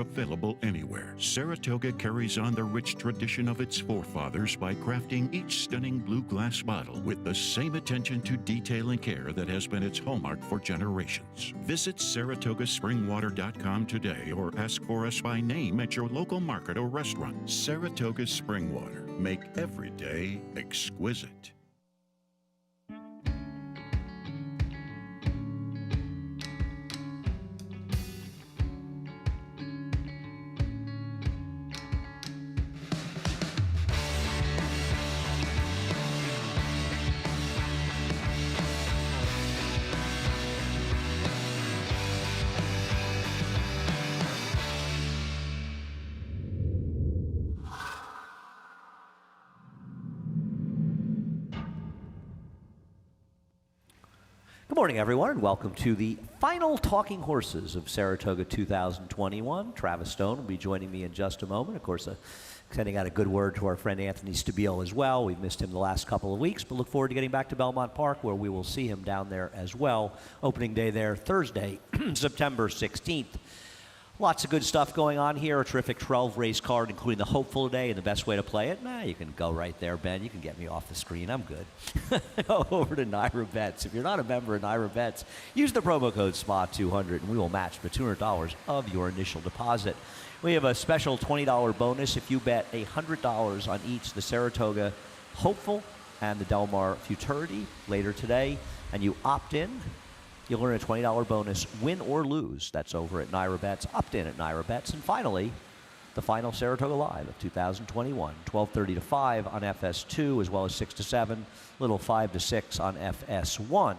Available anywhere, Saratoga carries on the rich tradition of its forefathers by crafting each stunning blue glass bottle with the same attention to detail and care that has been its hallmark for generations. Visit SaratogaSpringWater.com today or ask for us by name at your local market or restaurant. Saratoga Spring Water. Make every day exquisite. Good morning, everyone, and welcome to the final Talking Horses of Saratoga 2021. Travis Stone will be joining me in just a moment. Of course, sending out a good word to our friend Anthony Stabile as well. We've missed him the last couple of weeks, but look forward to getting back to Belmont Park, where we will see him down there as well. Opening day there Thursday, September 16th. Lots of good stuff going on here. A terrific 12-race card, including the Hopeful today, and the best way to play it? You can go right there, Ben. You can get me off the screen. I'm good. Go over to Naira Bets. If you're not a member of Naira Bets, use the promo code SPA200, and we will match for $200 of your initial deposit. We have a special $20 bonus if you bet $100 on each the Saratoga Hopeful and the Del Mar Futurity later today, and you opt in. You'll earn a $20 bonus, win or lose. That's over at Naira Bets, opt in at Naira Bets. And finally, the final Saratoga Live of 2021, 12:30 to 5 on FS2, as well as 6 to 7, little 5 to 6 on FS1.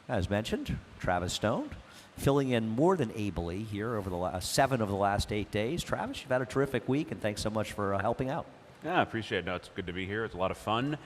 As mentioned, Travis Stone filling in more than ably here over the last 7 of the last 8 days. Travis, you've had a terrific week, and thanks so much for helping out. Yeah, I appreciate it. No, it's good to be here. It's a lot of fun.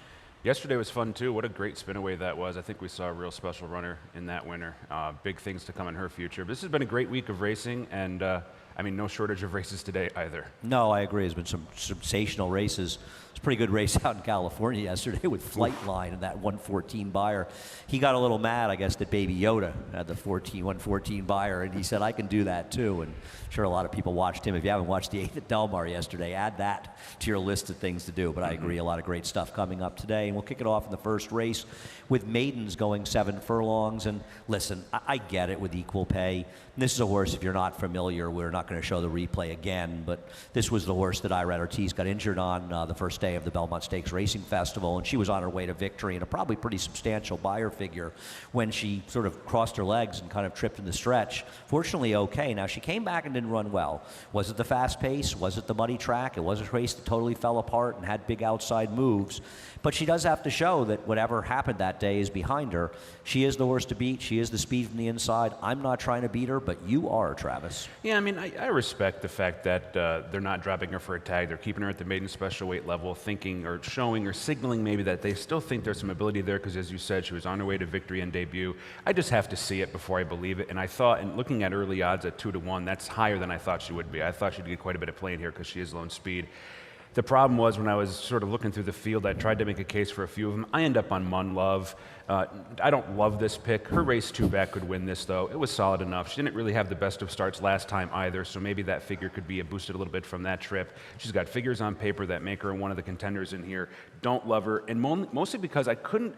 Yesterday was fun, too. What a great spin-away that was. I think we saw a real special runner in that winner. Big things to come in her future. But this has been a great week of racing, and, no shortage of races today either. No, I agree. There's been some sensational races. It's a pretty good race out in California yesterday with Flightline and that 114 buyer. He got a little mad, I guess, that Baby Yoda had the 114 buyer, and he said, I can do that, too. And I'm sure a lot of people watched him. If you haven't watched the 8th at Del Mar yesterday, add that to your list of things to do. But I agree, a lot of great stuff coming up today. And we'll kick it off in the first race with maidens going 7 furlongs. And listen, I get it with equal pay. This is a horse, if you're not familiar, we're not going to show the replay again, but this was the horse that Irad Ortiz got injured on the first day of the Belmont Stakes Racing Festival, and she was on her way to victory and a probably pretty substantial buyer figure when she sort of crossed her legs and kind of tripped in the stretch. Fortunately, okay. Now, she came back and didn't run well. Was it the fast pace? Was it the muddy track? It was a race that totally fell apart and had big outside moves. But she does have to show that whatever happened that day is behind her. She is the horse to beat. She is the speed from the inside. I'm not trying to beat her, but you are, Travis. Yeah, I respect the fact that they're not dropping her for a tag. They're keeping her at the maiden special weight level, thinking or showing or signaling maybe that they still think there's some ability there because, as you said, she was on her way to victory and debut. I just have to see it before I believe it. And I thought, and looking at early odds at 2 to 1, that's higher than I thought she would be. I thought she'd get quite a bit of play in here because she is lone speed. The problem was when I was sort of looking through the field, I tried to make a case for a few of them. I end up on Mun Love. I don't love this pick. Her race 2 back could win this, though. It was solid enough. She didn't really have the best of starts last time either, so maybe that figure could be boosted a little bit from that trip. She's got figures on paper that make her one of the contenders in here. Don't love her, and mostly because I couldn't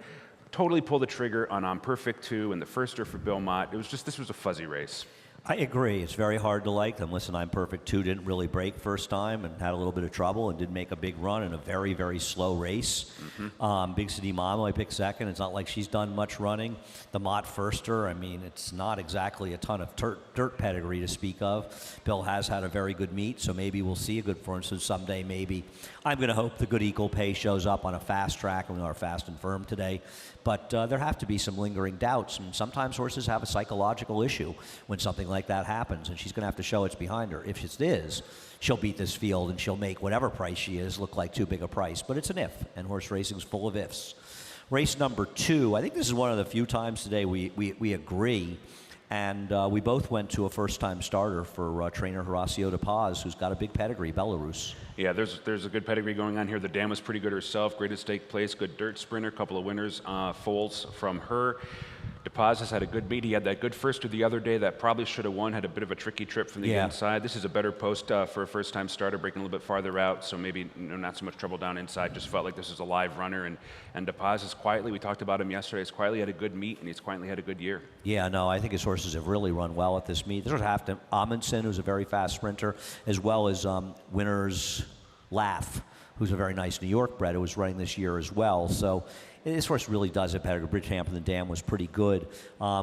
totally pull the trigger on Perfect 2 and the firster for Belmont. It was just, this was a fuzzy race. I agree. It's very hard to like them. Listen, I'm Perfect 2 didn't really break first time and had a little bit of trouble and did make a big run in a very, very slow race. Big City Mama, I picked second. It's not like she's done much running. The Mott Firster, it's not exactly a ton of dirt pedigree to speak of. Bill has had a very good meet, so maybe we'll see a good performance someday, maybe. I'm going to hope the good equal pay shows up on a fast track, and we are fast and firm today. But there have to be some lingering doubts, and sometimes horses have a psychological issue when something like that happens, and she's going to have to show it's behind her. If it is, she'll beat this field, and she'll make whatever price she is look like too big a price. But it's an if, and horse racing's full of ifs. Race number 2, I think this is one of the few times today we agree. And we both went to a first-time starter for trainer Horacio De Paz, who's got a big pedigree, Belarus. Yeah, there's a good pedigree going on here. The dam was pretty good herself. Greatest stake place, good dirt sprinter, couple of winners, foals from her. DePaz has had a good meet. He had that good first to the other day that probably should have won, had a bit of a tricky trip from the inside. This is a better post for a first-time starter, breaking a little bit farther out, so maybe not so much trouble down inside. Just felt like this is a live runner, and DePaz is quietly, we talked about him yesterday, he's quietly had a good meet, and he's quietly had a good year. Yeah, no, I think his horses have really run well at this meet. This would have to Amundsen, who's a very fast sprinter, as well as Winner's Laugh, who's a very nice New York bred who was running this year as well. So this horse really does it better. Bridgehampton the Dam was pretty good.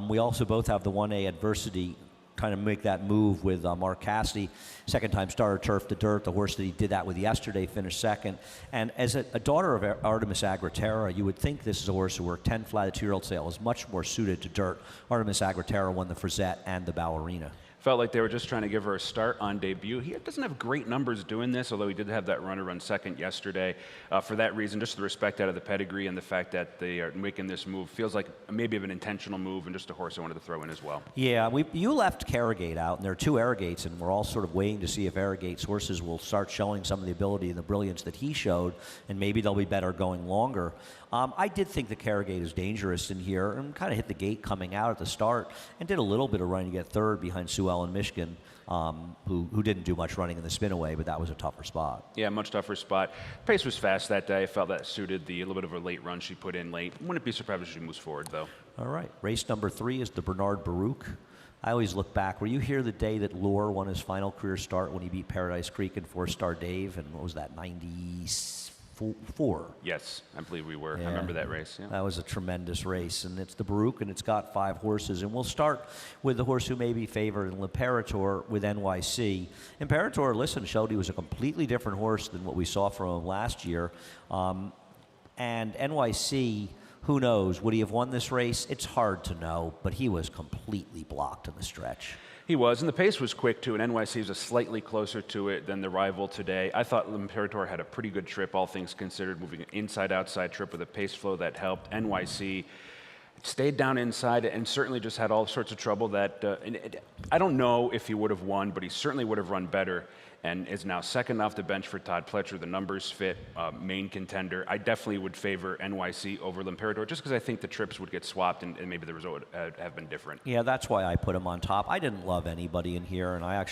We also both have the 1A Adversity kind of make that move with Mark Cassidy, second-time starter, turf to dirt. The horse that he did that with yesterday finished second. And as a daughter of Artemis Agriterra, you would think this is a horse who worked 10 flat at 2-year-old sale, is much more suited to dirt. Artemis Agriterra won the Frisette and the Ballerina. Felt like they were just trying to give her a start on debut. He doesn't have great numbers doing this, although he did have that runner run second yesterday. For that reason, just the respect out of the pedigree and the fact that they are making this move feels like maybe of an intentional move and just a horse I wanted to throw in as well. Yeah, you left Carrigate out, and there are two Arrogates, and we're all sort of waiting to see if Arrogate's horses will start showing some of the ability and the brilliance that he showed, and maybe they'll be better going longer. I did think that Carrigate is dangerous in here and kind of hit the gate coming out at the start and did a little bit of running to get third behind Sue Ellen Michigan, who didn't do much running in the spinaway, but that was a tougher spot. Yeah, much tougher spot. Pace was fast that day. I felt that suited the little bit of a late run she put in late. Wouldn't be surprised if she moves forward, though. All right. Race number 3 is the Bernard Baruch. I always look back. Were you here the day that Lohr won his final career start when he beat Paradise Creek and 4-star Dave? And what was that, 94? Yes, I believe we were. Yeah. I remember that race. Yeah. That was a tremendous race, and it's the Baruch, and it's got 5 horses. And we'll start with the horse who may be favored, L'Imperator with NYC. Imperator, listen, showed he was a completely different horse than what we saw from him last year. And NYC, who knows? Would he have won this race? It's hard to know, but he was completely blocked in the stretch. He was, and the pace was quick, too, and NYC was slightly closer to it than the rival today. I thought L'Imperator had a pretty good trip, all things considered, moving an inside-outside trip with a pace flow that helped. NYC stayed down inside and certainly just had all sorts of trouble that, I don't know if he would have won, but he certainly would have run better and is now second off the bench for Todd Pletcher. The numbers fit, main contender. I definitely would favor NYC over L'Imperator just because I think the trips would get swapped and maybe the result would have been different. Yeah, that's why I put him on top. I didn't love anybody in here, and I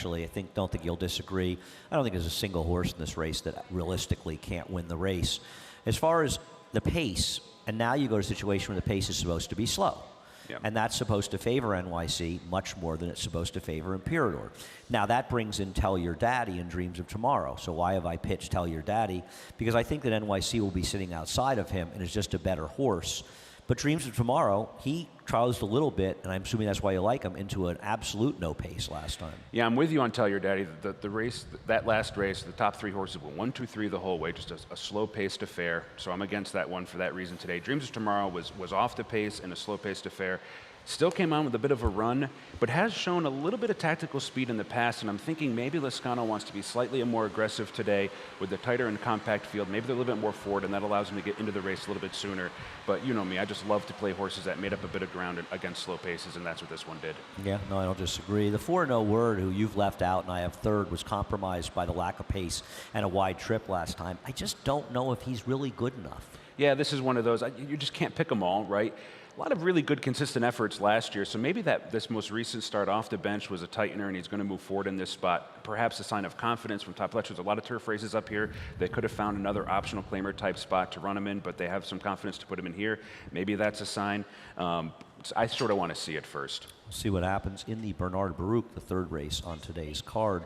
don't think you'll disagree. I don't think there's a single horse in this race that realistically can't win the race. As far as the pace, and now you go to a situation where the pace is supposed to be slow. Yep. And that's supposed to favor NYC much more than it's supposed to favor Imperator. Now that brings in Tell Your Daddy and Dreams of Tomorrow. So why have I pitched Tell Your Daddy? Because I think that NYC will be sitting outside of him and is just a better horse. But Dreams of Tomorrow, he trounced a little bit, and I'm assuming that's why you like him, into an absolute no pace last time. Yeah, I'm with you on Tell Your Daddy. The race, that last race, the top 3 horses went 1, 2, 3 the whole way, just a slow-paced affair. So I'm against that one for that reason today. Dreams of Tomorrow was off the pace and a slow-paced affair. Still came on with a bit of a run, but has shown a little bit of tactical speed in the past, and I'm thinking maybe Lezcano wants to be slightly more aggressive today with the tighter and compact field. Maybe they're a little bit more forward, and that allows him to get into the race a little bit sooner. But you know me, I just love to play horses that made up a bit of ground against slow paces, and that's what this one did. Yeah, no, I don't disagree. The 4-0 Word, who you've left out and I have third, was compromised by the lack of pace and a wide trip last time. I just don't know if he's really good enough. Yeah, this is one of those. You just can't pick them all, right? A lot of really good, consistent efforts last year, so maybe this most recent start off the bench was a tightener and he's going to move forward in this spot. Perhaps a sign of confidence from Todd Pletcher. There's a lot of turf races up here. They could have found another optional claimer type spot to run him in, but they have some confidence to put him in here. Maybe that's a sign. I sort of want to see it first. We'll see what happens in the Bernard Baruch, the third race on today's card.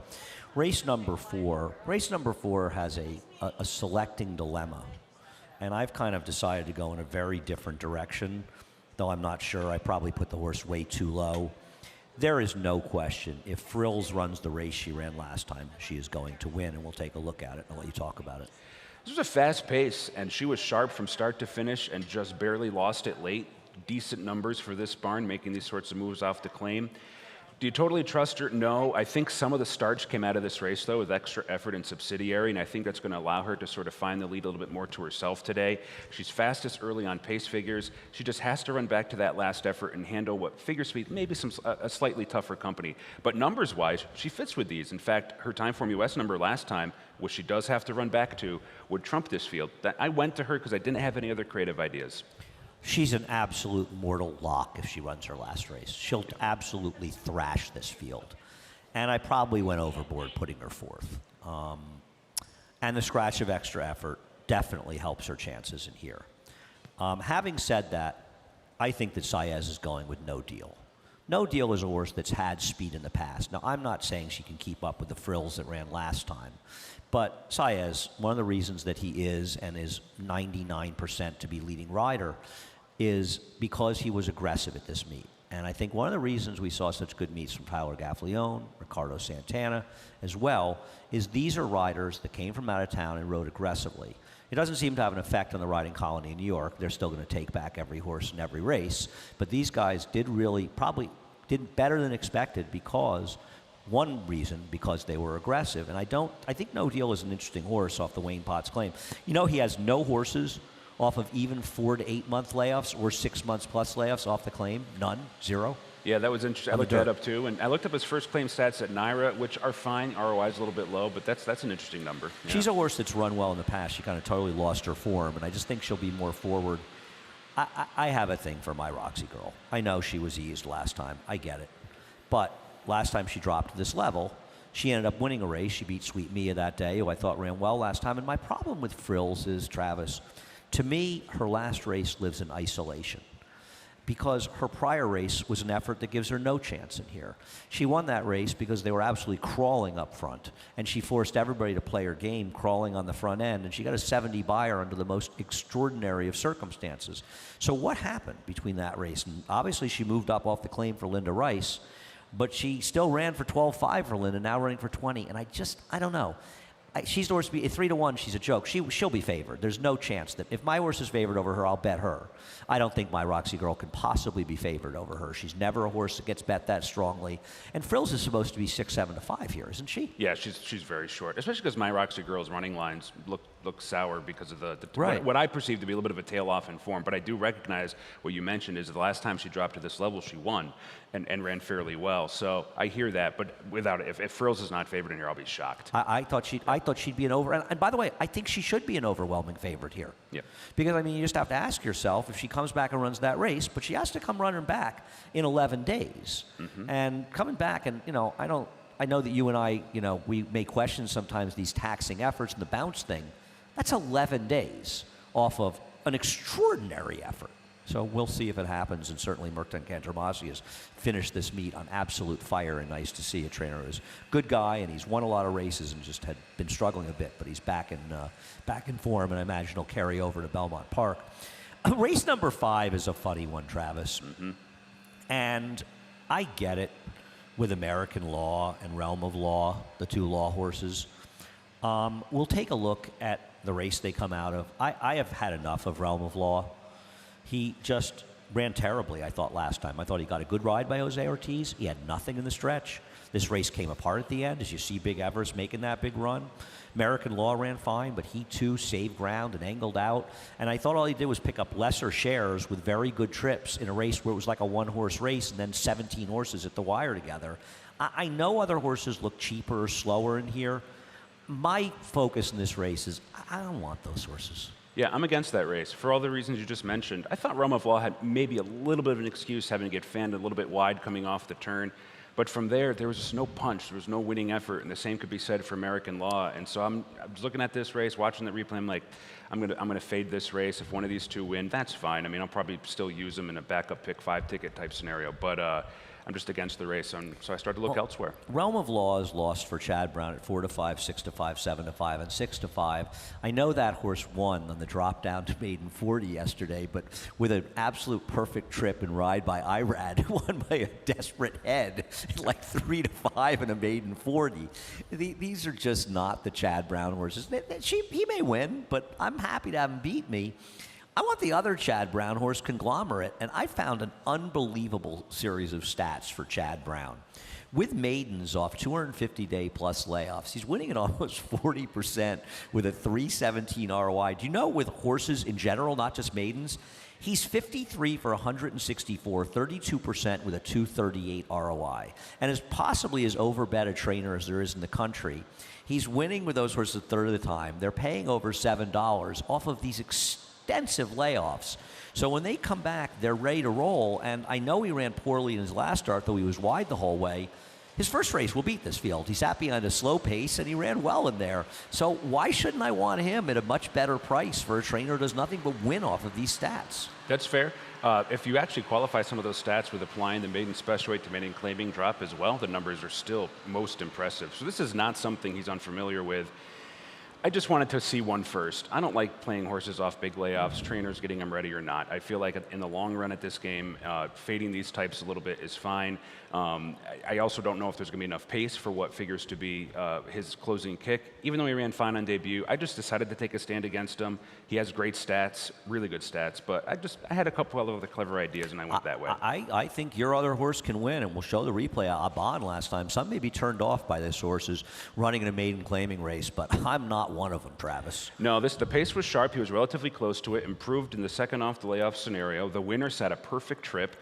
Race number 4. Race number 4 has a selecting dilemma, and I've kind of decided to go in a very different direction. Though I'm not sure, I probably put the horse way too low. There is no question, if Frills runs the race she ran last time, she is going to win, and we'll take a look at it and I'll let you talk about it. This was a fast pace, and she was sharp from start to finish and just barely lost it late. Decent numbers for this barn, making these sorts of moves off the claim. Do you totally trust her? No. I think some of the starch came out of this race, though, with extra effort and subsidiary, and I think that's going to allow her to sort of find the lead a little bit more to herself today. She's fastest early on pace figures. She just has to run back to that last effort and handle what figure speed, maybe a slightly tougher company. But numbers-wise, she fits with these. In fact, her Timeform US number last time, which she does have to run back to, would trump this field. I went to her because I didn't have any other creative ideas. She's an absolute mortal lock if she runs her last race. She'll absolutely thrash this field. And I probably went overboard putting her fourth. And the scratch of extra effort definitely helps her chances in here. Having said that, I think that Saez is going with No Deal. No Deal is a horse that's had speed in the past. Now, I'm not saying she can keep up with the frills that ran last time, but Saez, one of the reasons that he is and is 99% to be leading rider is because he was aggressive at this meet. And I think one of the reasons we saw such good meets from Tyler Gaffalione, Ricardo Santana as well, is these are riders that came from out of town and rode aggressively. It doesn't seem to have an effect on the riding colony in New York. They're still going to take back every horse in every race. But these guys probably did better than expected because, one reason, because they were aggressive. And I think No Deal is an interesting horse off the Wayne Potts claim. You know, he has no horses off of even 4 to 8 month layoffs or 6 months plus layoffs off the claim. None, zero. Yeah, that was interesting. I looked that up too, and I looked up his first claim stats at Naira, which are fine. ROI is a little bit low, but that's an interesting number. Yeah. She's a horse that's run well in the past. She kind of totally lost her form, and I just think she'll be more forward. I have a thing for my Roxy girl. I know she was eased last time. I get it. But last time she dropped to this level, she ended up winning a race. She beat Sweet Mia that day, who I thought ran well last time. And my problem with frills is, Travis, to me, her last race lives in isolation, because her prior race was an effort that gives her no chance in here. She won that race because they were absolutely crawling up front, and she forced everybody to play her game crawling on the front end, and she got a 70 buyer under the most extraordinary of circumstances. So what happened between that race? And obviously she moved up off the claim for Linda Rice, but she still ran for 12.5 for Linda, now running for 20, and I don't know. She's the horse to be, at 3-1, she's a joke. She'll be favored. There's no chance that if my horse is favored over her, I'll bet her. I don't think my Roxy girl can possibly be favored over her. She's never a horse that gets bet that strongly. And Frills is supposed to be 6-7 to 5 here, isn't she? Yeah, she's very short, especially because my Roxy girl's running lines look sour because of right. what I perceive to be a little bit of a tail off in form. But I do recognize what you mentioned is the last time she dropped to this level, she won and ran fairly well. So I hear that, but without it, if Frills is not favored in here, I'll be shocked. I thought she'd be an over, and by the way, I think she should be an overwhelming favorite here. Yeah. Because, I mean, you just have to ask yourself if she comes back and runs that race, but she has to come running back in 11 days. Mm-hmm. And coming back, and, I know that you and I, we may question sometimes these taxing efforts and the bounce thing. That's 11 days off of an extraordinary effort. So we'll see if it happens, and certainly Merton Cantermasi has finished this meet on absolute fire, and nice to see a trainer who's a good guy, and he's won a lot of races and just had been struggling a bit, but he's back in form, and I imagine he'll carry over to Belmont Park. Race number 5 is a funny one, Travis. Mm-hmm. And I get it with American Law and Realm of Law, the two law horses. We'll take a look at the race they come out of. I have had enough of Realm of Law. He just ran terribly, I thought, last time. I thought he got a good ride by Jose Ortiz. He had nothing in the stretch. This race came apart at the end, as you see Big Evers making that big run. American Law ran fine, but he too saved ground and angled out. And I thought all he did was pick up lesser shares with very good trips in a race where it was like a one-horse race and then 17 horses at the wire together. I know other horses look cheaper or slower in here. My focus in this race is I don't want those horses. Yeah, I'm against that race for all the reasons you just mentioned. I thought Realm of Law had maybe a little bit of an excuse, having to get fanned a little bit wide coming off the turn. But from there was just no punch. There was no winning effort, and the same could be said for American Law. And so I was looking at this race, watching the replay. I'm like, I'm gonna fade this race. If one of these two win, that's fine. I mean, I'll probably still use them in a backup pick 5 ticket type scenario. But I'm just against the race, and so I started to look elsewhere. Realm of Law is lost for Chad Brown at 4-5, 6-5, 7-5, and 6-5. I know that horse won on the drop down to maiden 40 yesterday, but with an absolute perfect trip and ride by Irad, won by a desperate head, like 3-5 in a maiden 40. These are just not the Chad Brown horses. He may win, but I'm happy to have him beat me. I want the other Chad Brown horse, Conglomerate, and I found an unbelievable series of stats for Chad Brown. With maidens off 250-day plus layoffs, he's winning at almost 40% with a 317 ROI. Do you know, with horses in general, not just maidens, he's 53 for 164, 32% with a 238 ROI. And is possibly as overbet a trainer as there is in the country. He's winning with those horses a third of the time. They're paying over $7 off of these extensive layoffs. So when they come back, they're ready to roll. And I know he ran poorly in his last start, though he was wide the whole way. His first race will beat this field. He sat behind a slow pace, and he ran well in there. So why shouldn't I want him at a much better price for a trainer who does nothing but win off of these stats? That's fair. If you actually qualify some of those stats with applying the maiden special weight to maiden claiming drop as well, the numbers are still most impressive. So this is not something he's unfamiliar with. I just wanted to see one first. I don't like playing horses off big layoffs, trainers getting them ready or not. I feel like in the long run at this game, fading these types a little bit is fine. I also don't know if there's going to be enough pace for what figures to be his closing kick. Even though he ran fine on debut, I just decided to take a stand against him. He has great stats, really good stats, but I had a couple of other clever ideas, and I went that way. I think your other horse can win, and we'll show the replay. Aban last time. Some may be turned off by this horse is running in a maiden claiming race, but I'm not one of them, Travis. No, the pace was sharp. He was relatively close to it, improved in the second off the layoff scenario. The winner set a perfect trip.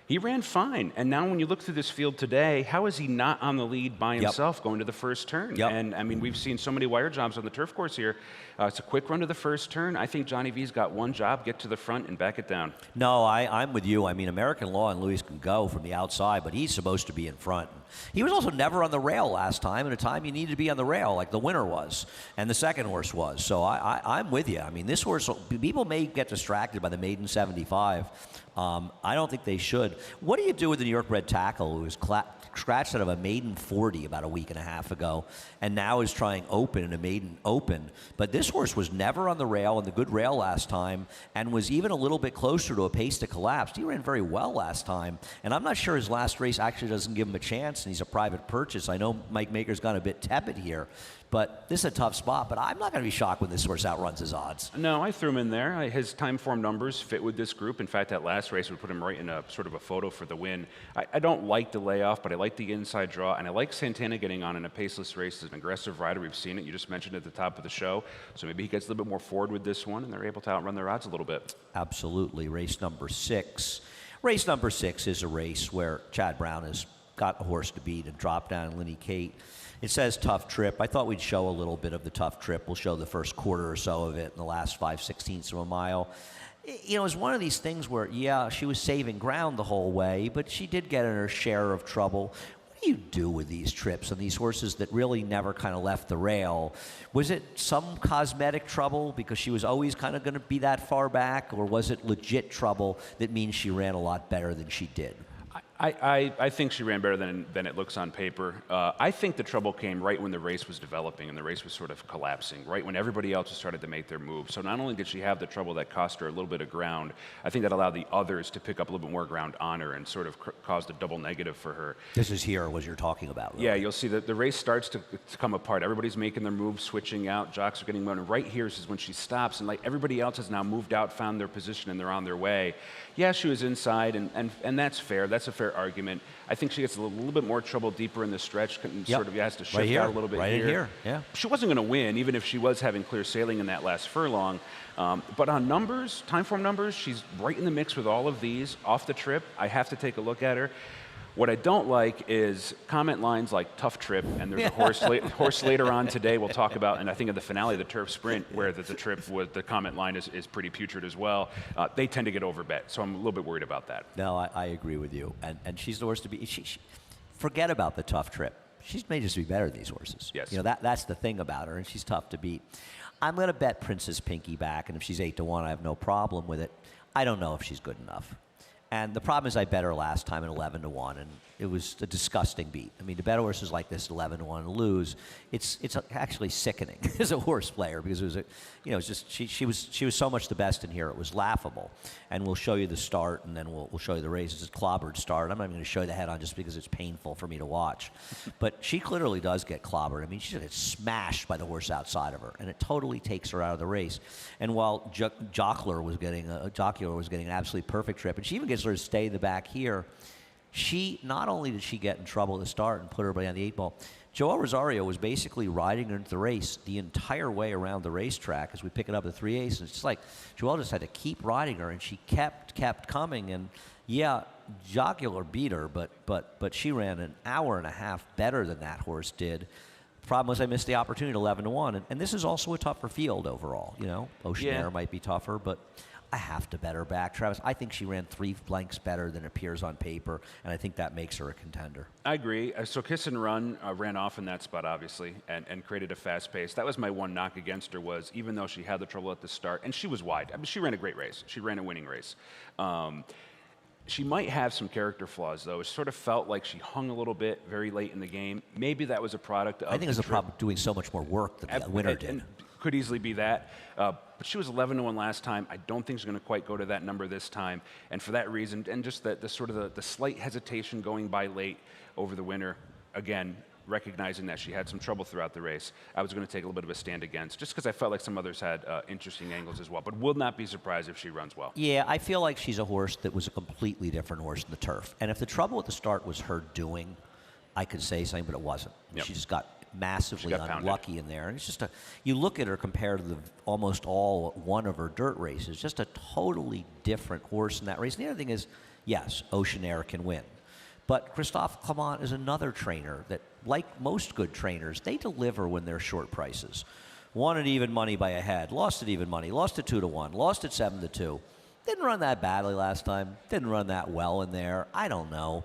He ran fine. And now when you look through this field today, how is he not on the lead by himself going to the first turn? Yep. And I mean, we've seen so many wire jobs on the turf course here. It's a quick run to the first turn. I think Johnny V's got one job, get to the front and back it down. No, I'm with you. I mean, American Law and Lewis can go from the outside, but he's supposed to be in front. He was also never on the rail last time, at a time he needed to be on the rail, like the winner was, and the second horse was. So I'm with you. I mean, this horse, people may get distracted by the maiden 75. I don't think they should. What do you do with the New York Red Tackle, who was scratched out of a maiden 40 about a week and a half ago, and now is trying open in a maiden open? But this horse was never on the rail, on the good rail last time, and was even a little bit closer to a pace to collapse. He ran very well last time, and I'm not sure his last race actually doesn't give him a chance, and he's a private purchase. I know Mike Maker's gone a bit tepid here, but this is a tough spot. But I'm not going to be shocked when this horse outruns his odds. No, I threw him in there. His time form numbers fit with this group. In fact, that last race would put him right in a sort of a photo for the win. I don't like the layoff, but I like the inside draw, and I like Santana getting on in a paceless race. He's an aggressive rider. We've seen it. You just mentioned it at the top of the show. So maybe he gets a little bit more forward with this one, and they're able to outrun their odds a little bit. Absolutely. Race number 6. Race number 6 is a race where Chad Brown has got a horse to beat and dropped down Linny Kate. It says tough trip. I thought we'd show a little bit of the tough trip. We'll show the first quarter or so of it in the last 5/16 of a mile. You know, it was one of these things where, yeah, she was saving ground the whole way, but she did get in her share of trouble. What do you do with these trips and these horses that really never kind of left the rail? Was it some cosmetic trouble because she was always kind of going to be that far back, or was it legit trouble that means she ran a lot better than she did? I think she ran better than it looks on paper. I think the trouble came right when the race was developing and the race was sort of collapsing, right when everybody else started to make their move. So not only did she have the trouble that cost her a little bit of ground, I think that allowed the others to pick up a little bit more ground on her and sort of caused a double negative for her. This is here what you're talking about, right? Yeah, you'll see that the race starts to come apart. Everybody's making their moves, switching out, jocks are getting moved. And right here is when she stops, and like everybody else has now moved out, found their position, and they're on their way. Yeah, she was inside, and that's fair. That's a fair argument. I think she gets a little bit more trouble deeper in the stretch, sort of has to shift out a little bit here. Yeah. She wasn't going to win, even if she was having clear sailing in that last furlong. But on numbers, time form numbers, she's right in the mix with all of these. Off the trip, I have to take a look at her. What I don't like is comment lines like tough trip, and there's a horse later on today we'll talk about, and I think in the finale of the Turf Sprint, where the trip with the comment line is pretty putrid as well. They tend to get overbet, so I'm a little bit worried about that. No, I agree with you. And she's the horse to be. Forget about the tough trip. She may just be better than these horses. Yes. You know, that's the thing about her, and she's tough to beat. I'm going to bet Princess Pinky back, and if she's 8-1, I have no problem with it. I don't know if she's good enough. And the problem is I bet her last time at 11-1, and it was a disgusting beat. I mean, to bet horses like this 11-1 and lose, it's actually sickening as a horse player, because it was it's just she was so much the best in here. It was laughable. And we'll show you the start, and then we'll show you the race. It's a clobbered start. I'm not even going to show you the head on just because it's painful for me to watch. But she clearly does get clobbered. I mean, she gets smashed by the horse outside of her, and it totally takes her out of the race. And while Jocular was getting an absolutely perfect trip, and she even gets her to stay in the back here, she not only did she get in trouble at the start and put everybody on the 8 ball, Joel Rosario was basically riding her into the race the entire way around the racetrack as we pick it up at 3/8. And it's just like Joel just had to keep riding her, and she kept coming. And yeah, Jocular beat her, but she ran an hour and a half better than that horse did. Problem was I missed the opportunity at 11-1, and this is also a tougher field overall. You know, Oceanaire might be tougher, but I have to bet her back. Travis, I think she ran 3 blanks better than it appears on paper, and I think that makes her a contender. I agree. So Kiss and Run ran off in that spot, obviously, and created a fast pace. That was my one knock against her was, even though she had the trouble at the start, and she was wide. I mean, she ran a great race. She ran a winning race. She might have some character flaws, though. It sort of felt like she hung a little bit very late in the game. Maybe that was a product of I think it was a problem doing so much more work than the winner did. And could easily be that. But she was 11-1 last time. I don't think she's going to quite go to that number this time. And for that reason, and just the sort of the slight hesitation going by late over the winner, again, recognizing that she had some trouble throughout the race, I was going to take a little bit of a stand against, just because I felt like some others had interesting angles as well. But will not be surprised if she runs well. Yeah, I feel like she's a horse that was a completely different horse in the turf. And if the trouble at the start was her doing, I could say something, but it wasn't. Yep. She just got massively unlucky in there. And it's just you look at her compared to almost all one of her dirt races, just a totally different horse in that race. And the other thing is, yes, Oceanaire can win. But Christophe Clement is another trainer that, like most good trainers, they deliver when they're short prices. Won at even money by a head, lost at even money, lost at 2-1, lost at 7-2. Didn't run that badly last time. Didn't run that well in there. I don't know.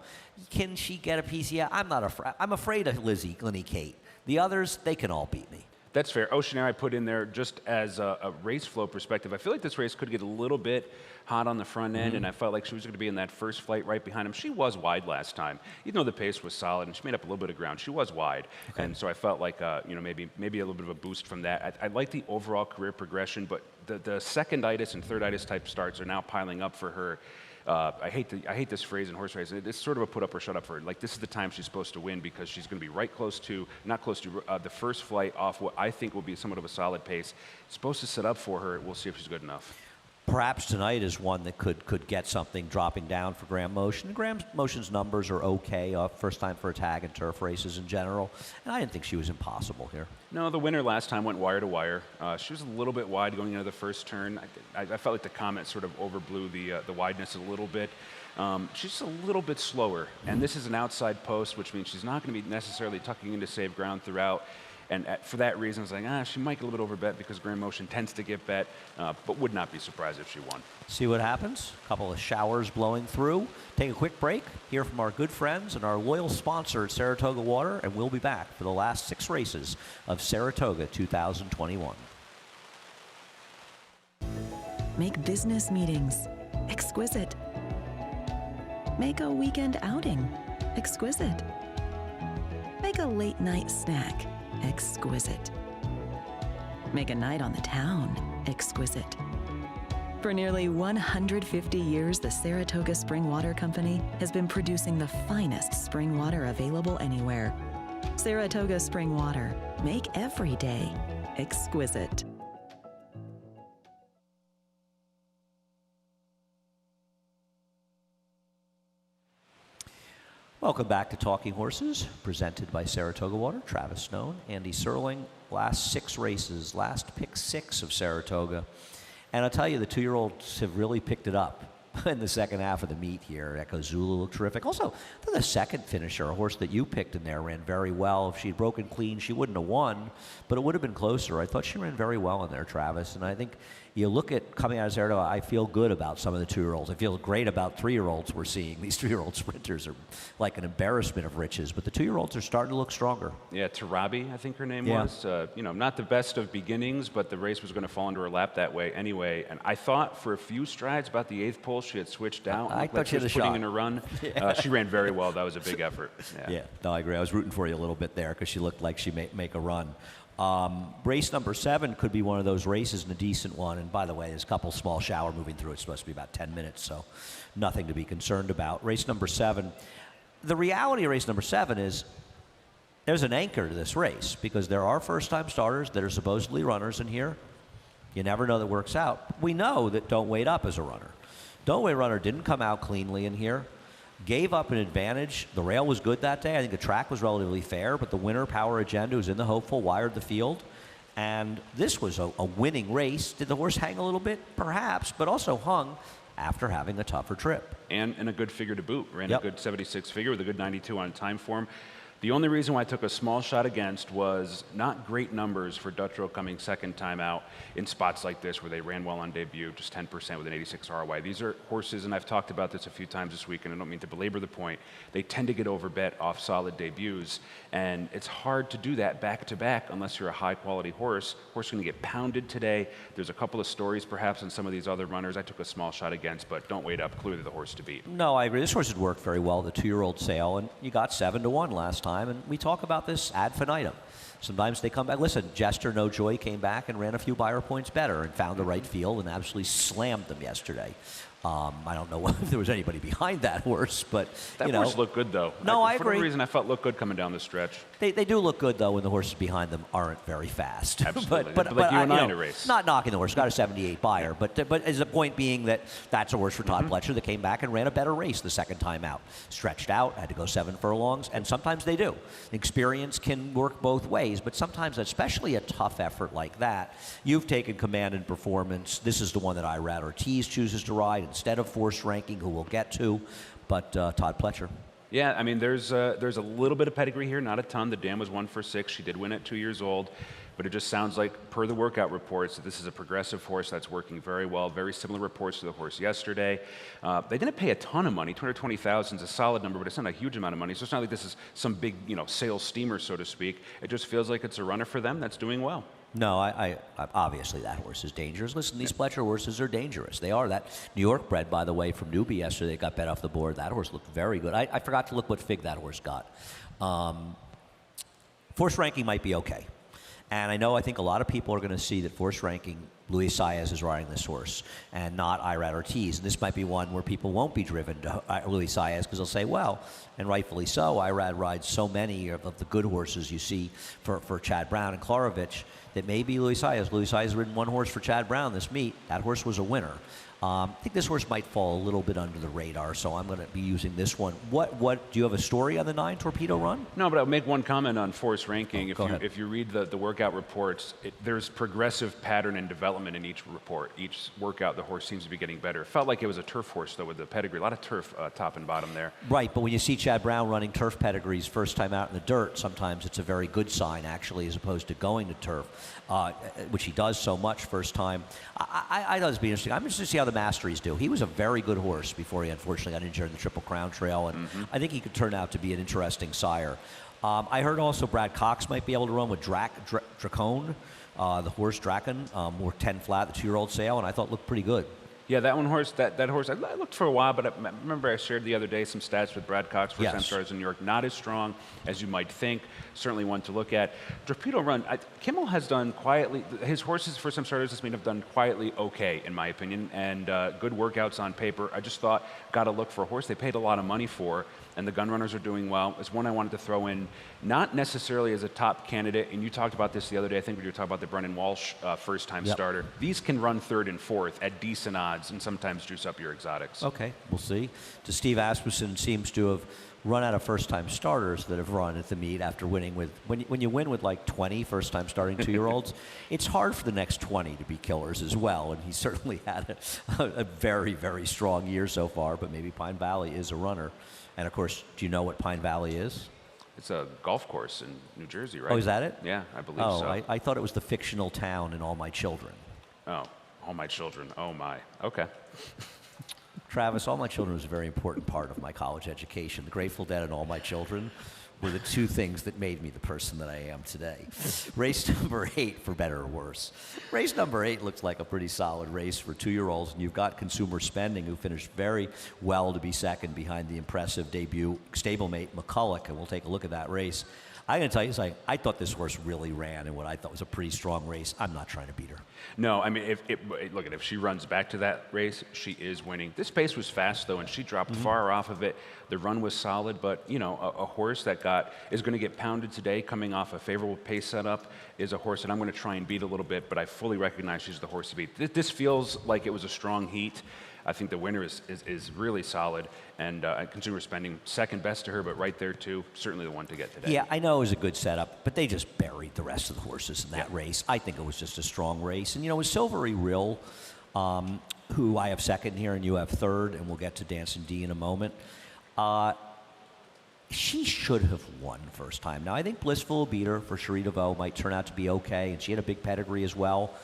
Can she get a piece? Yeah, I'm not afraid. I'm afraid of Linny Kate. The others, they can all beat me. That's fair. Oceanaire I put in there just as a race flow perspective. I feel like this race could get a little bit hot on the front end, and I felt like she was going to be in that first flight right behind him. She was wide last time. Even though the pace was solid and she made up a little bit of ground, she was wide. Okay. And so I felt like maybe a little bit of a boost from that. I like the overall career progression, but the seconditis and thirditis type starts are now piling up for her. I hate this phrase in horse racing. It's sort of a put up or shut up for her. Like, this is the time she's supposed to win because she's going to be not close to the first flight off what I think will be somewhat of a solid pace. It's supposed to set up for her. We'll see if she's good enough. Perhaps tonight is one that could get something dropping down for Graham Motion. Graham Motion's numbers are okay, first time for a tag in turf races in general, and I didn't think she was impossible here. No, the winner last time went wire to wire. She was a little bit wide going into the first turn. I felt like the Comet sort of overblew the wideness a little bit. She's just a little bit slower, and this is an outside post, which means she's not going to be necessarily tucking into save ground throughout. And for that reason, I was like, she might get a little bit overbet because Graham Motion tends to get bet, but would not be surprised if she won. See what happens. A couple of showers blowing through. Take a quick break, hear from our good friends and our loyal sponsor at Saratoga Water, and we'll be back for the last 6 races of Saratoga 2021. Make business meetings exquisite. Make a weekend outing exquisite. Make a late night snack exquisite. Make a night on the town exquisite. For nearly 150 years, the Saratoga Spring Water Company has been producing the finest spring water available anywhere. Saratoga Spring Water. Make every day exquisite. Welcome back to Talking Horses, presented by Saratoga Water. Travis Stone, Andy Serling. Last 6 races, last pick 6 of Saratoga. And I'll tell you, the 2-year-olds have really picked it up in the second half of the meet here. Echo Zulu looked terrific. Also, the second finisher, a horse that you picked in there, ran very well. If she'd broken clean, she wouldn't have won, but it would have been closer. I thought she ran very well in there, Travis. And I think you look at coming out of Saratoga, I feel good about some of the 2-year-olds. I feel great about 3-year-olds we're seeing. These 3-year-old sprinters are like an embarrassment of riches, but the 2-year-olds are starting to look stronger. Yeah, Tarabi, I think her name was. Not the best of beginnings, but the race was going to fall into her lap that way anyway. And I thought for a few strides, about the 8th pole, she had switched out. I thought she had a shot. Putting in a run. She ran very well. That was a big effort. Yeah, no, I agree. I was rooting for you a little bit there because she looked like she may make a run. Race number 7 could be one of those races and a decent one. And by the way, there's a couple small shower moving through. It's supposed to be about 10 minutes, so nothing to be concerned about. Race number 7. The reality of race number 7 is there's an anchor to this race because there are first-time starters that are supposedly runners in here. You never know that works out. We know that Don't Wait Up is a runner. Don't Wait Runner didn't come out cleanly in here. Gave up an advantage. The rail was good that day. I think the track was relatively fair, but the winner, Power Agenda, who's in the hopeful, wired the field. And this was a winning race. Did the horse hang a little bit? Perhaps, but also hung after having a tougher trip. And a good figure to boot. Ran a good 76 figure with a good 92 on time form. The only reason why I took a small shot against was not great numbers for Dutrow coming second time out in spots like this where they ran well on debut, just 10% with an 86 ROI. These are horses, and I've talked about this a few times this week, and I don't mean to belabor the point, they tend to get overbet off solid debuts, and it's hard to do that back-to-back unless you're a high-quality horse. Horse is going to get pounded today. There's a couple of stories perhaps on some of these other runners I took a small shot against, but don't wait up. Clearly the horse to beat. No, I agree. This horse had worked very well, the 2-year-old sale, and you got 7-1 last time. And we talk about this ad infinitum. Sometimes they come back. Listen, Jester No Joy came back and ran a few buyer points better and found the right field and absolutely slammed them yesterday. I don't know if there was anybody behind that horse, but that horse looked good though. No, I agree. For whatever reason, I felt looked good coming down the stretch. They do look good though when the horses behind them aren't very fast. Absolutely. but like you and I in a race. Not knocking the horse, got a 78 buyer, but as the point being that that's a horse for Todd Pletcher that came back and ran a better race the second time out. Stretched out, had to go 7 furlongs, and sometimes they do. Experience can work both ways, but sometimes, especially a tough effort like that, you've taken command and performance. This is the one that Irad Ortiz chooses to ride instead of Force Ranking, who we'll get to, but Todd Pletcher. Yeah, I mean, there's a little bit of pedigree here, not a ton. The dam was 1 for 6. She did win at 2 years old, but it just sounds like, per the workout reports, that this is a progressive horse that's working very well. Very similar reports to the horse yesterday. They didn't pay a ton of money. $220,000 is a solid number, but it's not a huge amount of money. So it's not like this is some big, sales steamer, so to speak. It just feels like it's a runner for them that's doing well. No, I obviously that horse is dangerous. Listen, these Pletcher horses are dangerous. They are. That New York bred, by the way, from Newbie yesterday, got bet off the board. That horse looked very good. I forgot to look what fig that horse got. Force Ranking might be okay. And I think a lot of people are going to see that Force Ranking, Luis Saez is riding this horse and not Irad Ortiz. And this might be one where people won't be driven to Luis Saez because they'll say, well, and rightfully so, Irad rides so many of the good horses you see for Chad Brown and Klarovich that maybe Luis Saez. Luis Saez has ridden one horse for Chad Brown this meet. That horse was a winner. I think this horse might fall a little bit under the radar, so I'm going to be using this one. What do you have a story on the 9 Torpedo Run? No, but I'll make one comment on Force Ranking. Oh, if you read the workout reports, there's progressive pattern and development in each report. Each workout, the horse seems to be getting better. It felt like it was a turf horse, though, with the pedigree. A lot of turf top and bottom there. Right, but when you see Chad Brown running turf pedigrees first time out in the dirt, sometimes it's a very good sign, actually, as opposed to going to turf, which he does so much first time. I thought it would be interesting. I'm interested to see how the Masteries do. He was a very good horse before he unfortunately got injured in the Triple Crown Trail, and I think he could turn out to be an interesting sire. I heard also Brad Cox might be able to run with Dracone, the horse Draken, or 10 flat, the 2-year-old sale, and I thought looked pretty good. Yeah, that one horse, that horse, I looked for a while, but I remember I shared the other day some stats with Brad Cox, first-time starters in New York. Not as strong as you might think. Certainly one to look at. Torpedo Run, Kimmel has done quietly, his horses, first-time starters this meet, have done quietly okay, in my opinion, and good workouts on paper. I just thought, got to look for a horse they paid a lot of money for, and the gun runners are doing well. It's one I wanted to throw in, not necessarily as a top candidate, and you talked about this the other day, I think when you were talking about the Brennan Walsh first-time starter. These can run 3rd and 4th at decent odds and sometimes juice up your exotics. Okay, we'll see. Steve Asmussen seems to have run out of first-time starters that have run at the meet after winning with, when you win with like 20 first-time starting 2-year-olds, it's hard for the next 20 to be killers as well, and he certainly had a very, very strong year so far, but maybe Pine Valley is a runner. And of course, do you know what Pine Valley is? It's a golf course in New Jersey, right? Oh, is that it? Yeah, I believe so. Oh, I thought it was the fictional town in All My Children. Oh, All My Children. Oh, my. Okay. Travis, All My Children was a very important part of my college education. The Grateful Dead and All My Children were the two things that made me the person that I am today. Race number 8, for better or worse. Race number 8 looks like a pretty solid race for 2-year-olds, and you've got Consumer Spending, who finished very well to be second behind the impressive debut stablemate McCulloch, and we'll take a look at that race. I'm going to tell you, I thought this horse really ran in what I thought was a pretty strong race. I'm not trying to beat her. No, I mean, if she runs back to that race, she is winning. This pace was fast, though, and she dropped far off of it. The run was solid, but, a horse that is going to get pounded today coming off a favorable pace setup is a horse that I'm going to try and beat a little bit, but I fully recognize she's the horse to beat. This feels like it was a strong heat. I think the winner is really solid, and Consumer Spending, second best to her, but right there too, certainly the one to get today. Yeah, I know it was a good setup, but they just buried the rest of the horses in that race. I think it was just a strong race. And with Silvery Rill, who I have second here and you have third, and we'll get to Dancing D in a moment, she should have won first time. Now, I think Blissful beat her for Cherie DeVoe, might turn out to be okay, and she had a big pedigree as well.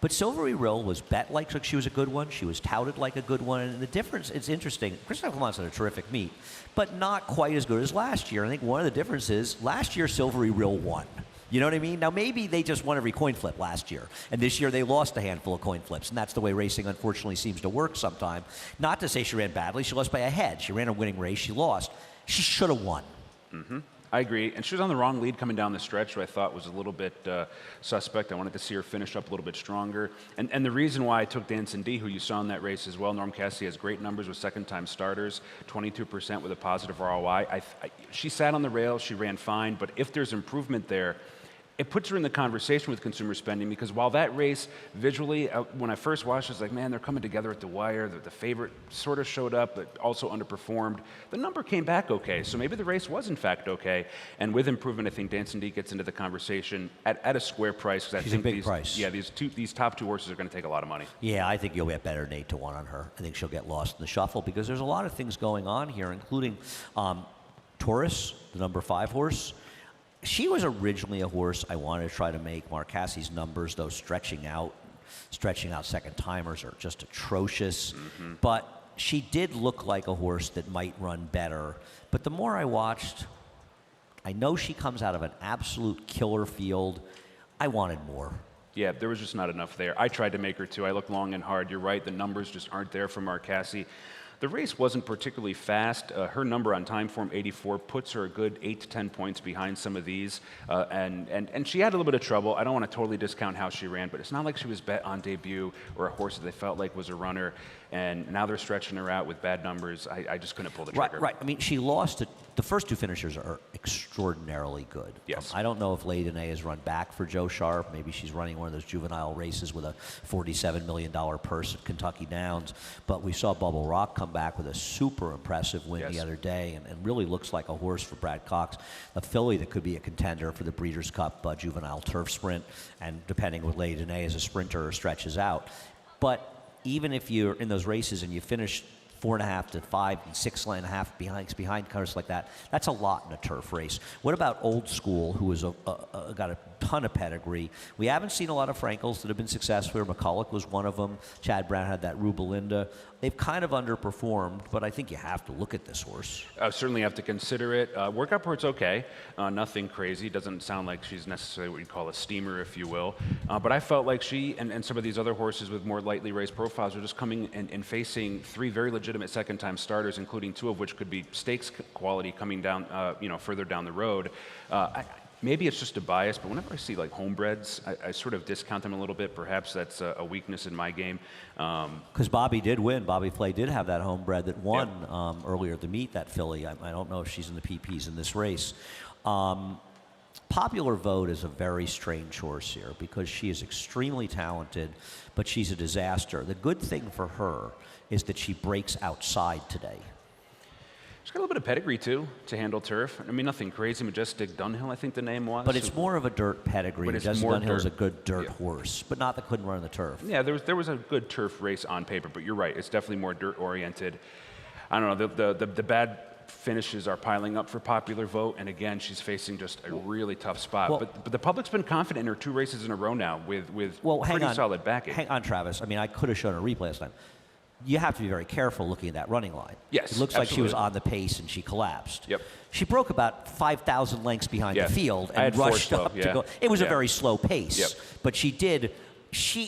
But Silvery Rill was bet like she was a good one. She was touted like a good one. And the difference, it's interesting. Christophe Clemence had a terrific meet, but not quite as good as last year. I think one of the differences, last year Silvery Rill won. You know what I mean? Now, maybe they just won every coin flip last year, and this year they lost a handful of coin flips, and that's the way racing, unfortunately, seems to work sometimes. Not to say she ran badly. She lost by a head. She ran a winning race. She lost. She should have won. Mm-hmm. I agree. And she was on the wrong lead coming down the stretch, who I thought was a little bit suspect. I wanted to see her finish up a little bit stronger. And the reason why I took Dancin' D, who you saw in that race as well, Norm Cassidy has great numbers with second-time starters, 22% with a positive ROI. She sat on the rails. She ran fine. But if there's improvement there, it puts her in the conversation with consumer spending, because while that race visually, when I first watched it, I was like, man, they're coming together at the wire. The favorite sort of showed up, but also underperformed. The number came back okay, so maybe the race was in fact okay. And with improvement, I think Dancin' D gets into the conversation at a square price. She's a big price. Yeah, these top two horses are going to take a lot of money. Yeah, I think you'll get better than 8-1 on her. I think she'll get lost in the shuffle because there's a lot of things going on here, including Taurus, the number 5 horse. She was originally a horse I wanted to try to make. Mark Cassie's numbers, though, stretching out second timers are just atrocious. Mm-hmm. But she did look like a horse that might run better. But the more I watched, I know she comes out of an absolute killer field. I wanted more. Yeah, there was just not enough there. I tried to make her too. I looked long and hard. You're right, the numbers just aren't there for Mark Cassie. The race wasn't particularly fast. Her number on time form, 84, puts her a good 8 to 10 points behind some of these. And she had a little bit of trouble. I don't want to totally discount how she ran, but it's not like she was bet on debut or a horse that they felt like was a runner. And now they're stretching her out with bad numbers. I just couldn't pull the trigger. Right. I mean, she lost it. The first two finishers are extraordinarily good. Yes. I don't know if Lady Dene has run back for Joe Sharp. Maybe she's running one of those juvenile races with a $47 million purse at Kentucky Downs. But we saw Bubble Rock come back with a super impressive win the other day, and really looks like a horse for Brad Cox, a filly that could be a contender for the Breeders' Cup juvenile turf sprint, and depending with Lady Dene as a sprinter or stretches out. But even if you're in those races and you finish 4.5 to 5 and 6.5 behind cars like that, that's a lot in a turf race. What about Old School, who has got a ton of pedigree? We haven't seen a lot of Frankels that have been successful. McCulloch was one of them. Chad Brown had that Rubelinda. They've kind of underperformed, but I think you have to look at this horse. Certainly have to consider it. Workout report's okay. Nothing crazy. Doesn't sound like she's necessarily what you'd call a steamer, if you will. But I felt like she and some of these other horses with more lightly raced profiles are just coming and facing 3 very legitimate second-time starters, including 2 of which could be stakes quality coming down, further down the road. Maybe it's just a bias, but whenever I see like homebreds, I sort of discount them a little bit. Perhaps that's a weakness in my game. Because Bobby did win. Bobby Flay did have that homebred that won earlier to meet that filly. I don't know if she's in the PPs in this race. Popular Vote is a very strange horse here because she is extremely talented, but she's a disaster. The good thing for her is that she breaks outside today. She's got a little bit of pedigree, too, to handle turf. I mean, nothing crazy. Majestic Dunhill, I think the name was. But it's more of a dirt pedigree. Majestic Dunhill is a good dirt yeah. horse, but not that couldn't run the turf. Yeah, there was a good turf race on paper, but you're right. It's definitely more dirt-oriented. I don't know. The bad finishes are piling up for Popular Vote, and again, she's facing just a really tough spot. Well, but the public's been confident in her 2 races in a row now with pretty solid backing. Hang on, Travis. I mean, I could have shown a replay last time. You have to be very careful looking at that running line. Yes, it looks absolutely. like she was on the pace and she collapsed. Yep. She broke about 5,000 lengths behind the field and rushed up to go. It was a very slow pace, yep. but she did.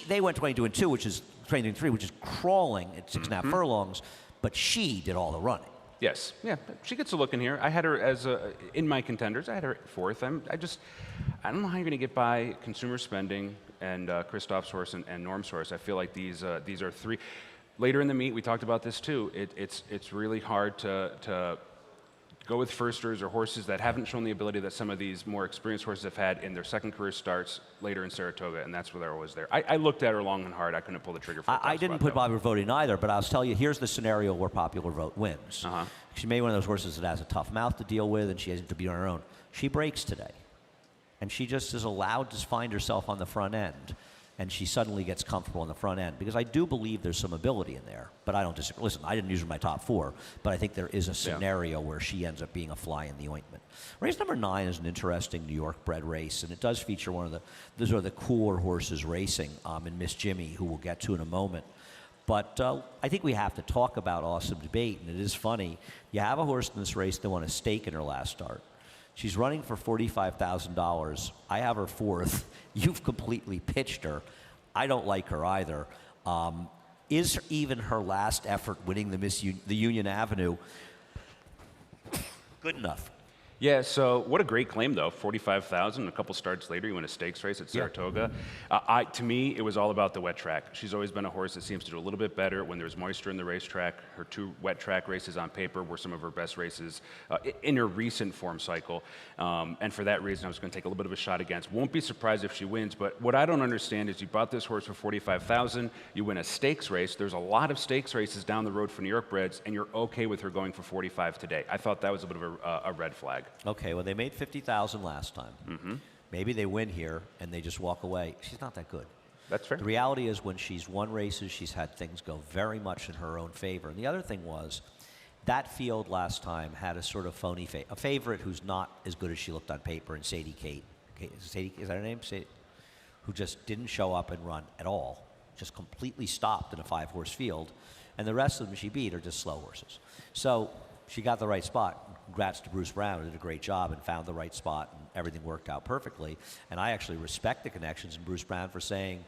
They went 22-2, which is 22-3, which is crawling at 6.5 furlongs, but she did all the running. Yes, yeah, she gets a look in here. I had her as in my contenders. I had her at 4th. I don't know how you're going to get by consumer spending and Christoph's horse and Norm's horse. I feel like these are 3. Later in the meet, we talked about this too. It's really hard to go with firsters or horses that haven't shown the ability that some of these more experienced horses have had in their second career starts later in Saratoga, and that's where there was there. I looked at her long and hard. I couldn't pull the trigger for a I didn't put Popular Vote in either, but I'll tell you, here's the scenario where Popular Vote wins. She may be one of those horses that has a tough mouth to deal with, and she has to be on her own. She breaks today, and she just is allowed to find herself on the front end. and she suddenly gets comfortable on the front end, because I do believe there's some ability in there, but I don't disagree. Listen, I didn't use her in my top 4, but I think there is a scenario where she ends up being a fly in the ointment. Race number 9 is an interesting New York bred race, and it does feature those are the cooler horses racing in Miss Jimmy, who we'll get to in a moment. But I think we have to talk about Awesome Debate, and it is funny. You have a horse in this race that won a stake in her last start. She's running for $45,000. I have her 4th. You've completely pitched her. I don't like her either. Is even her last effort winning the Union Avenue good enough? Yeah, so what a great claim, though. 45,000, a couple starts later, you win a stakes race at Saratoga. To me, it was all about the wet track. She's always been a horse that seems to do a little bit better when there's moisture in the racetrack. Her 2 wet track races on paper were some of her best races in her recent form cycle. And for that reason, I was going to take a little bit of a shot against. Won't be surprised if she wins, but what I don't understand is you bought this horse for 45,000, you win a stakes race. There's a lot of stakes races down the road for New York breds, and you're okay with her going for 45 today. I thought that was a bit of a red flag. Okay, well, they made 50,000 last time. Mm-hmm. Maybe they win here and they just walk away. She's not that good. That's fair. The reality is, when she's won races, she's had things go very much in her own favor. And the other thing was, that field last time had a sort of phony a favorite who's not as good as she looked on paper, and Sadie Kate. Is that her name? Sadie, who just didn't show up and run at all. Just completely stopped in a 5-horse field. And the rest of them she beat are just slow horses. So she got the right spot. Congrats to Bruce Brown, who did a great job and found the right spot, and everything worked out perfectly. And I actually respect the connections in Bruce Brown for saying,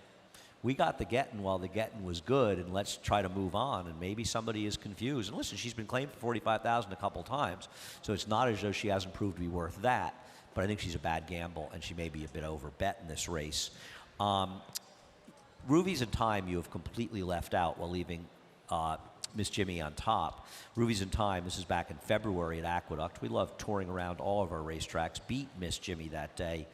we got the getting while the getting was good, and let's try to move on. And maybe somebody is confused. And listen, she's been claimed for 45,000 a couple times, so it's not as though she hasn't proved to be worth that. But I think she's a bad gamble, and she may be a bit over bet in this race. Ruvies in Time you have completely left out while leaving Miss Jimmy on top. Ruvies in Time, this is back in February at Aqueduct. We love touring around all of our racetracks. Beat Miss Jimmy that day.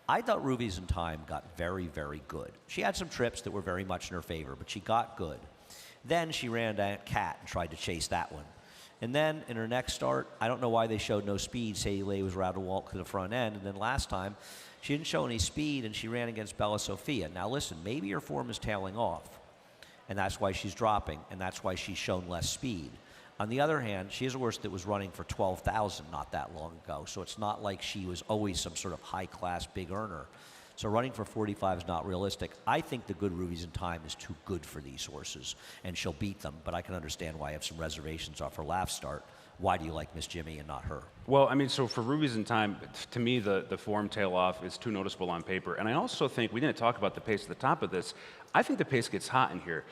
I thought Ruvies in Time got very, very good. She had some trips that were very much in her favor, but she got good. Then she ran down Cat and tried to chase that one. And then in her next start, I don't know why they showed no speed. Sadie Lay was allowed to walk to the front end. And then last time, she didn't show any speed, and she ran against Bella Sophia. Now listen, maybe her form is tailing off, and that's why she's dropping, and that's why she's shown less speed. On the other hand, she is a horse that was running for 12,000 not that long ago, so it's not like she was always some sort of high-class big earner. So running for 45 is not realistic. I think the good Ruvies in Time is too good for these horses, and she'll beat them, but I can understand why I have some reservations off her last start. Why do you like Miss Jimmy and not her? Well, I mean, so for Rubies in Time, to me, the form tail off is too noticeable on paper. And I also think, we didn't talk about the pace at the top of this, I think the pace gets hot in here.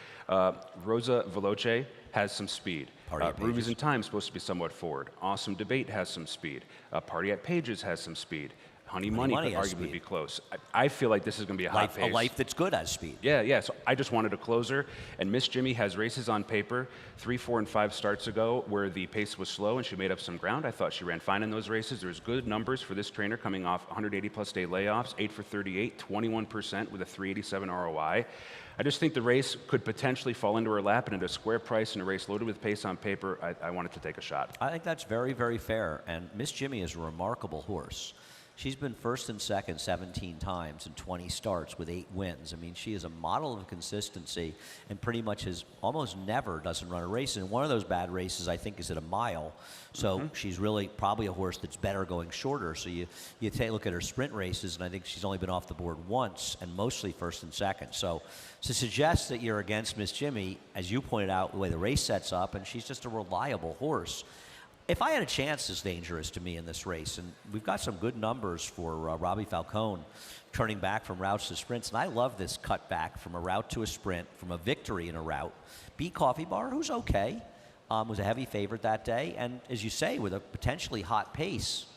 Rosa Veloce has some speed. Rubies in Time is supposed to be somewhat forward. Awesome Debate has some speed. Party at Pages has some speed. Honey Money could arguably be close. I feel like this is going to be a hot pace. A life that's good has speed. Yeah. So I just wanted a closer. And Miss Jimmy has races on paper 3, 4, and 5 starts ago where the pace was slow and she made up some ground. I thought she ran fine in those races. There's good numbers for this trainer coming off 180-plus day layoffs, 8 for 38, 21% with a 387 ROI. I just think the race could potentially fall into her lap, and at a square price in a race loaded with pace on paper, I wanted to take a shot. I think that's very, very fair. And Miss Jimmy is a remarkable horse. She's been first and second 17 times in 20 starts with 8 wins. I mean, she is a model of consistency and pretty much has almost never doesn't run a race. And one of those bad races, I think, is at a mile. So she's really probably a horse that's better going shorter. So you take a look at her sprint races, and I think she's only been off the board once and mostly first and second. So to suggest that you're against Miss Jimmy, as you pointed out, the way the race sets up, and she's just a reliable horse. If I had a chance, it's dangerous to me in this race. And we've got some good numbers for Robbie Falcone turning back from routes to sprints. And I love this cut back from a route to a sprint, from a victory in a route. Beat Coffee Bar, who's okay, was a heavy favorite that day. And as you say, with a potentially hot pace,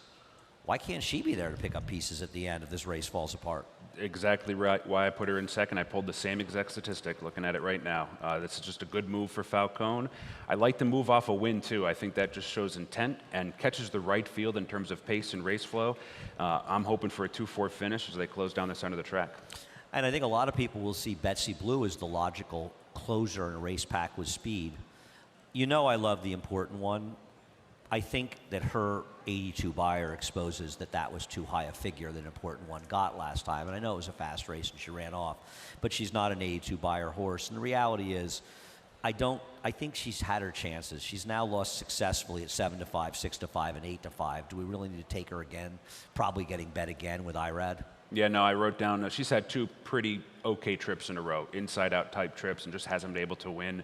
why can't she be there to pick up pieces at the end if this race falls apart? Exactly right. Why I put her in second. I pulled the same exact statistic looking at it right now. This is just a good move for Falcone. I like the move off a win, too. I think that just shows intent and catches the right field in terms of pace and race flow. I'm hoping for a 2-4 finish as they close down the center of the track. And I think a lot of people will see Betsy Blue as the logical closer in a race pack with speed. You know I love the important one. I think that her 82 buyer exposes that was too high a figure that an important one got last time. And I know it was a fast race and she ran off, but she's not an 82 buyer horse. And the reality is, I think she's had her chances. She's now lost successfully at 7-5, 6-5, and 8-5. Do we really need to take her again? Probably getting bet again with IRAD. Yeah, no, I wrote down, she's had 2 pretty okay trips in a row, inside-out type trips, and just hasn't been able to win.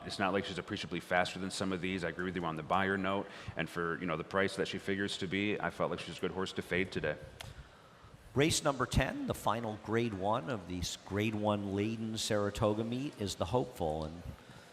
It's not like she's appreciably faster than some of these. I agree with you on the buyer note, and for the price that she figures to be, I felt like she's a good horse to fade today. Race number 10, the final Grade 1 of the Grade 1 laden Saratoga meet, is the Hopeful, and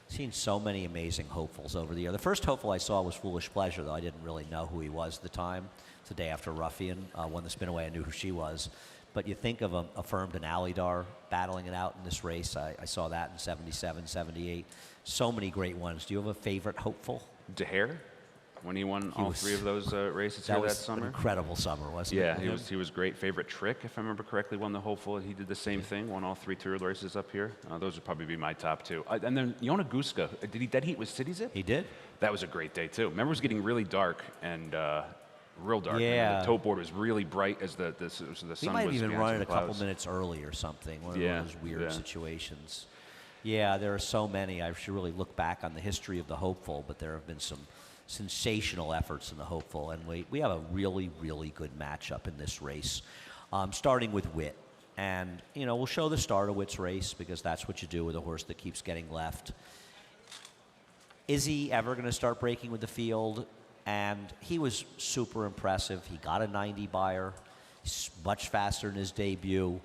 seen so many amazing hopefuls over the year. The first hopeful I saw was Foolish Pleasure, though I didn't really know who he was at the time. It's the day after Ruffian won the Spinaway. I knew who she was. But you think of Affirmed and Alidar battling it out in this race. I saw that in 77, 78. So many great ones. Do you have a favorite hopeful? DeHare, when he won all 3 of those races here that summer. That was an incredible summer, wasn't it? Yeah, he was great. Favorite Trick, if I remember correctly, won the hopeful. He did the same thing, won all 3 tour races up here. Those would probably be my top 2. And then Yona Guska, did he dead heat with City Zip? He did. That was a great day too. Remember, it was getting really dark and real dark. Yeah. The tote board was really bright as the sun was. He might have even behind run some it a couple clouds. minutes early or something. One of those weird yeah. situations. Yeah, there are so many. I should really look back on the history of the Hopeful, but there have been some sensational efforts in the Hopeful, and we have a really, really good matchup in this race, starting with Wit. And, we'll show the start of Wit's race because that's what you do with a horse that keeps getting left. Is he ever going to start breaking with the field? And he was super impressive. He got a 90 buyer. He's much faster in his debut.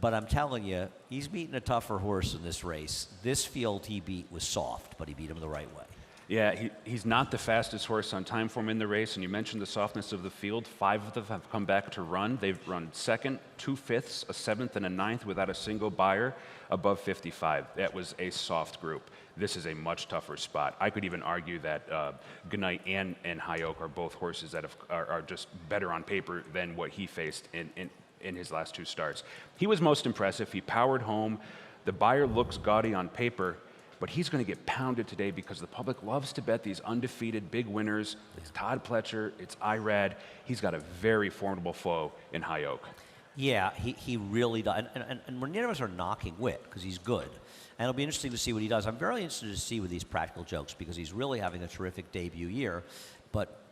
But I'm telling you, he's beating a tougher horse in this race. This field he beat was soft, but he beat him the right way. Yeah, he's not the fastest horse on time form in the race, and you mentioned the softness of the field. 5 of them have come back to run. They've run 2nd, 2 fifths, a 7th, and a 9th without a single buyer above 55. That was a soft group. This is a much tougher spot. I could even argue that Goodnight and High Oak are both horses that are just better on paper than what he faced in his last 2 starts. He was most impressive. He powered home. The buyer looks gaudy on paper, but he's going to get pounded today because the public loves to bet these undefeated big winners. It's Todd Pletcher, it's IRAD. He's got a very formidable foe in High Oak. Yeah, he really does. And neither of us are knocking Wit because he's good. And it'll be interesting to see what he does. I'm very interested to see with these Practical Jokes because he's really having a terrific debut year. But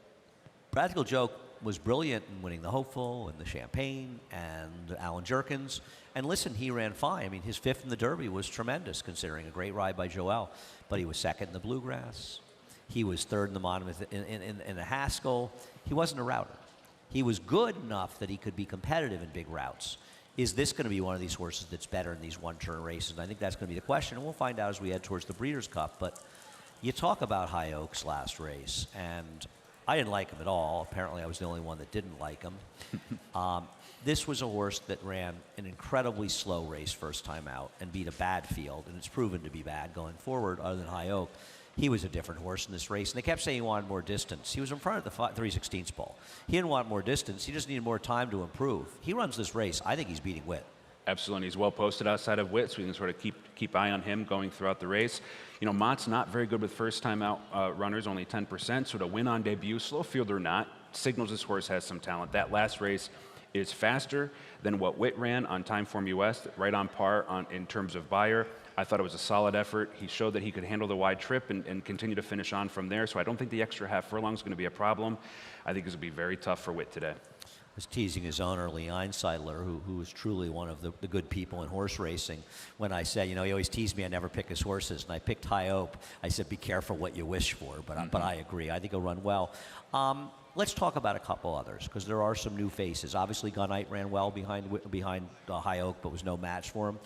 Practical Joke was brilliant in winning the Hopeful and the Champagne and Alan Jerkins. And listen, he ran fine. I mean, his 5th in the Derby was tremendous, considering a great ride by Joel. But he was 2nd in the Bluegrass. He was 3rd in the Monmouth in the Haskell. He wasn't a router. He was good enough that he could be competitive in big routes. Is this going to be one of these horses that's better in these one-turn races? And I think that's going to be the question, and we'll find out as we head towards the Breeders' Cup. But you talk about High Oak's last race, and I didn't like him at all. Apparently, I was the only one that didn't like him. This was a horse that ran an incredibly slow race first time out and beat a bad field, and it's proven to be bad going forward other than High Oak. He was a different horse in this race, and they kept saying he wanted more distance. He was in front of the 3/16 pole. He didn't want more distance. He just needed more time to improve. He runs this race. I think he's beating Wit. Absolutely. He's well posted outside of Wit, so we can sort of keep eye on him going throughout the race. Mott's not very good with first-time out runners, only 10%. So to win on debut, slow field or not, signals this horse has some talent. That last race is faster than what Wit ran on Timeform US, right on par in terms of buyer. I thought it was a solid effort. He showed that he could handle the wide trip and continue to finish on from there. So I don't think the extra half furlong is going to be a problem. I think it's going to be very tough for Wit today. Was teasing his owner, Lee Einseidler, who is truly one of the good people in horse racing, when I said, he always teased me I never pick his horses, and I picked High Oak. I said, be careful what you wish for, but I agree. I think he'll run well. Let's talk about a couple others, because there are some new faces. Obviously, Gunite ran well behind High Oak, but was no match for him.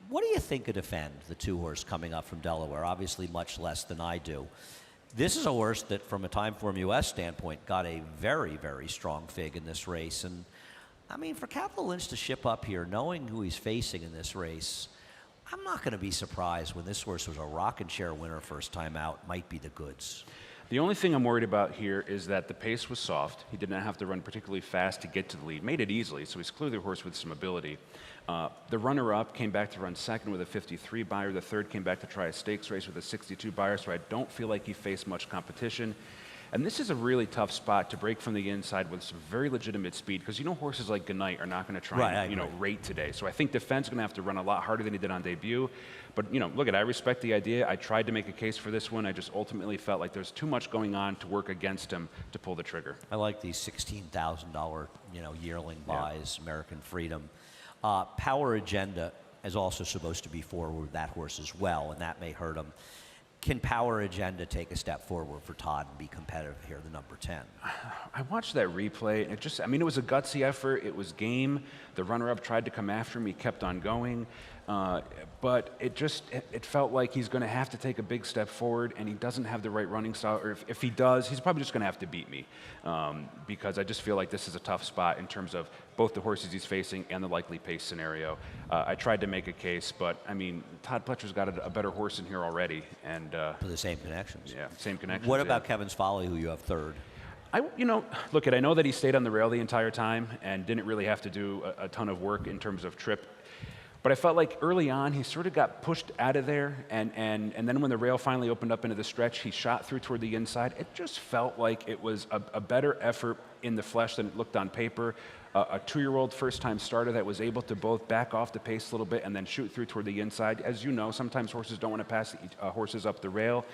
What do you think of Defend, the 2-horse coming up from Delaware? Obviously, much less than I do. This is a horse that, from a Timeform US standpoint, got a very, very strong fig in this race. And, I mean, for Capital Lynch to ship up here, knowing who he's facing in this race, I'm not going to be surprised when this horse was a rocking chair winner first time out. Might be the goods. The only thing I'm worried about here is that the pace was soft. He did not have to run particularly fast to get to the lead. Made it easily, so he's clearly a horse with some ability. The runner-up came back to run 2nd with a 53 buyer. The 3rd came back to try a stakes race with a 62 buyer, so I don't feel like he faced much competition. And this is a really tough spot to break from the inside with some very legitimate speed, because horses like Goodnight are not going to try and rate today. So I think Defense is going to have to run a lot harder than he did on debut. But look, I respect the idea. I tried to make a case for this one. I just ultimately felt like there's too much going on to work against him to pull the trigger. I like these $16,000 yearling buys, American Freedom. Power Agenda is also supposed to be forward with that horse as well, and that may hurt him. Can Power Agenda take a step forward for Todd and be competitive here, the number 10? I watched that replay, and it was a gutsy effort. It was game. The runner-up tried to come after him. He kept on going. But it felt like he's going to have to take a big step forward, and he doesn't have the right running style. Or if he does, he's probably just going to have to beat me, because I just feel like this is a tough spot in terms of both the horses he's facing and the likely pace scenario. I tried to make a case, but Todd Pletcher's got a better horse in here already, and for the same connections. Yeah, same connections. What about Kevin's Folly, who you have third? Look, I know that he stayed on the rail the entire time and didn't really have to do a ton of work in terms of trip. But I felt like early on he sort of got pushed out of there, and then when the rail finally opened up into the stretch, he shot through toward the inside. It just felt like it was a better effort in the flesh than it looked on paper. A 2-year-old first-time starter that was able to both back off the pace a little bit and then shoot through toward the inside. As you know, sometimes horses don't want to pass horses up the rail.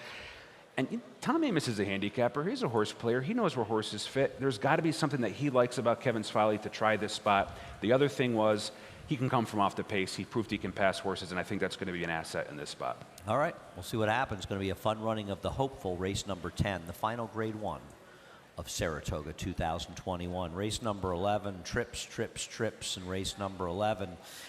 And Tom Amoss is a handicapper. He's a horse player. He knows where horses fit. There's got to be something that he likes about Kevin's Folly to try this spot. The other thing was, he can come from off the pace. He proved he can pass horses, and I think that's going to be an asset in this spot. All right, we'll see what happens. It's going to be a fun running of the hopeful race number 10, the final Grade 1 of Saratoga 2021. Race number 11, trips, and race number 11.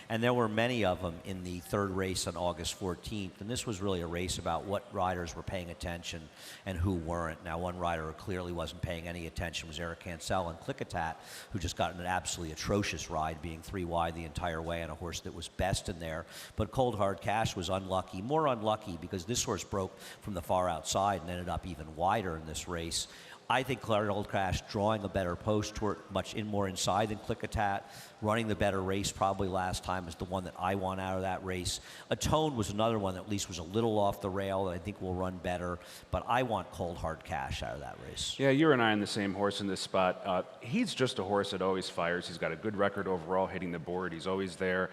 And there were many of them in the third race on August 14th. And this was really a race about what riders were paying attention and who weren't. Now, one rider who clearly wasn't paying any attention was Eric Cancel and Clickatat, who just got an absolutely atrocious ride, being 3 wide the entire way on a horse that was best in there. But Cold Hard Cash was unlucky, more unlucky because this horse broke from the far outside and ended up even wider in this race. I think Cold Cash drawing a better post toward much more inside than Clickatat, running the better race probably last time is the one that I want out of that race. Atone was another one that at least was a little off the rail that I think will run better, but I want Cold Hard Cash out of that race. Yeah, you and I on the same horse in this spot. He's just a horse that always fires. He's got a good record overall hitting the board. He's always there.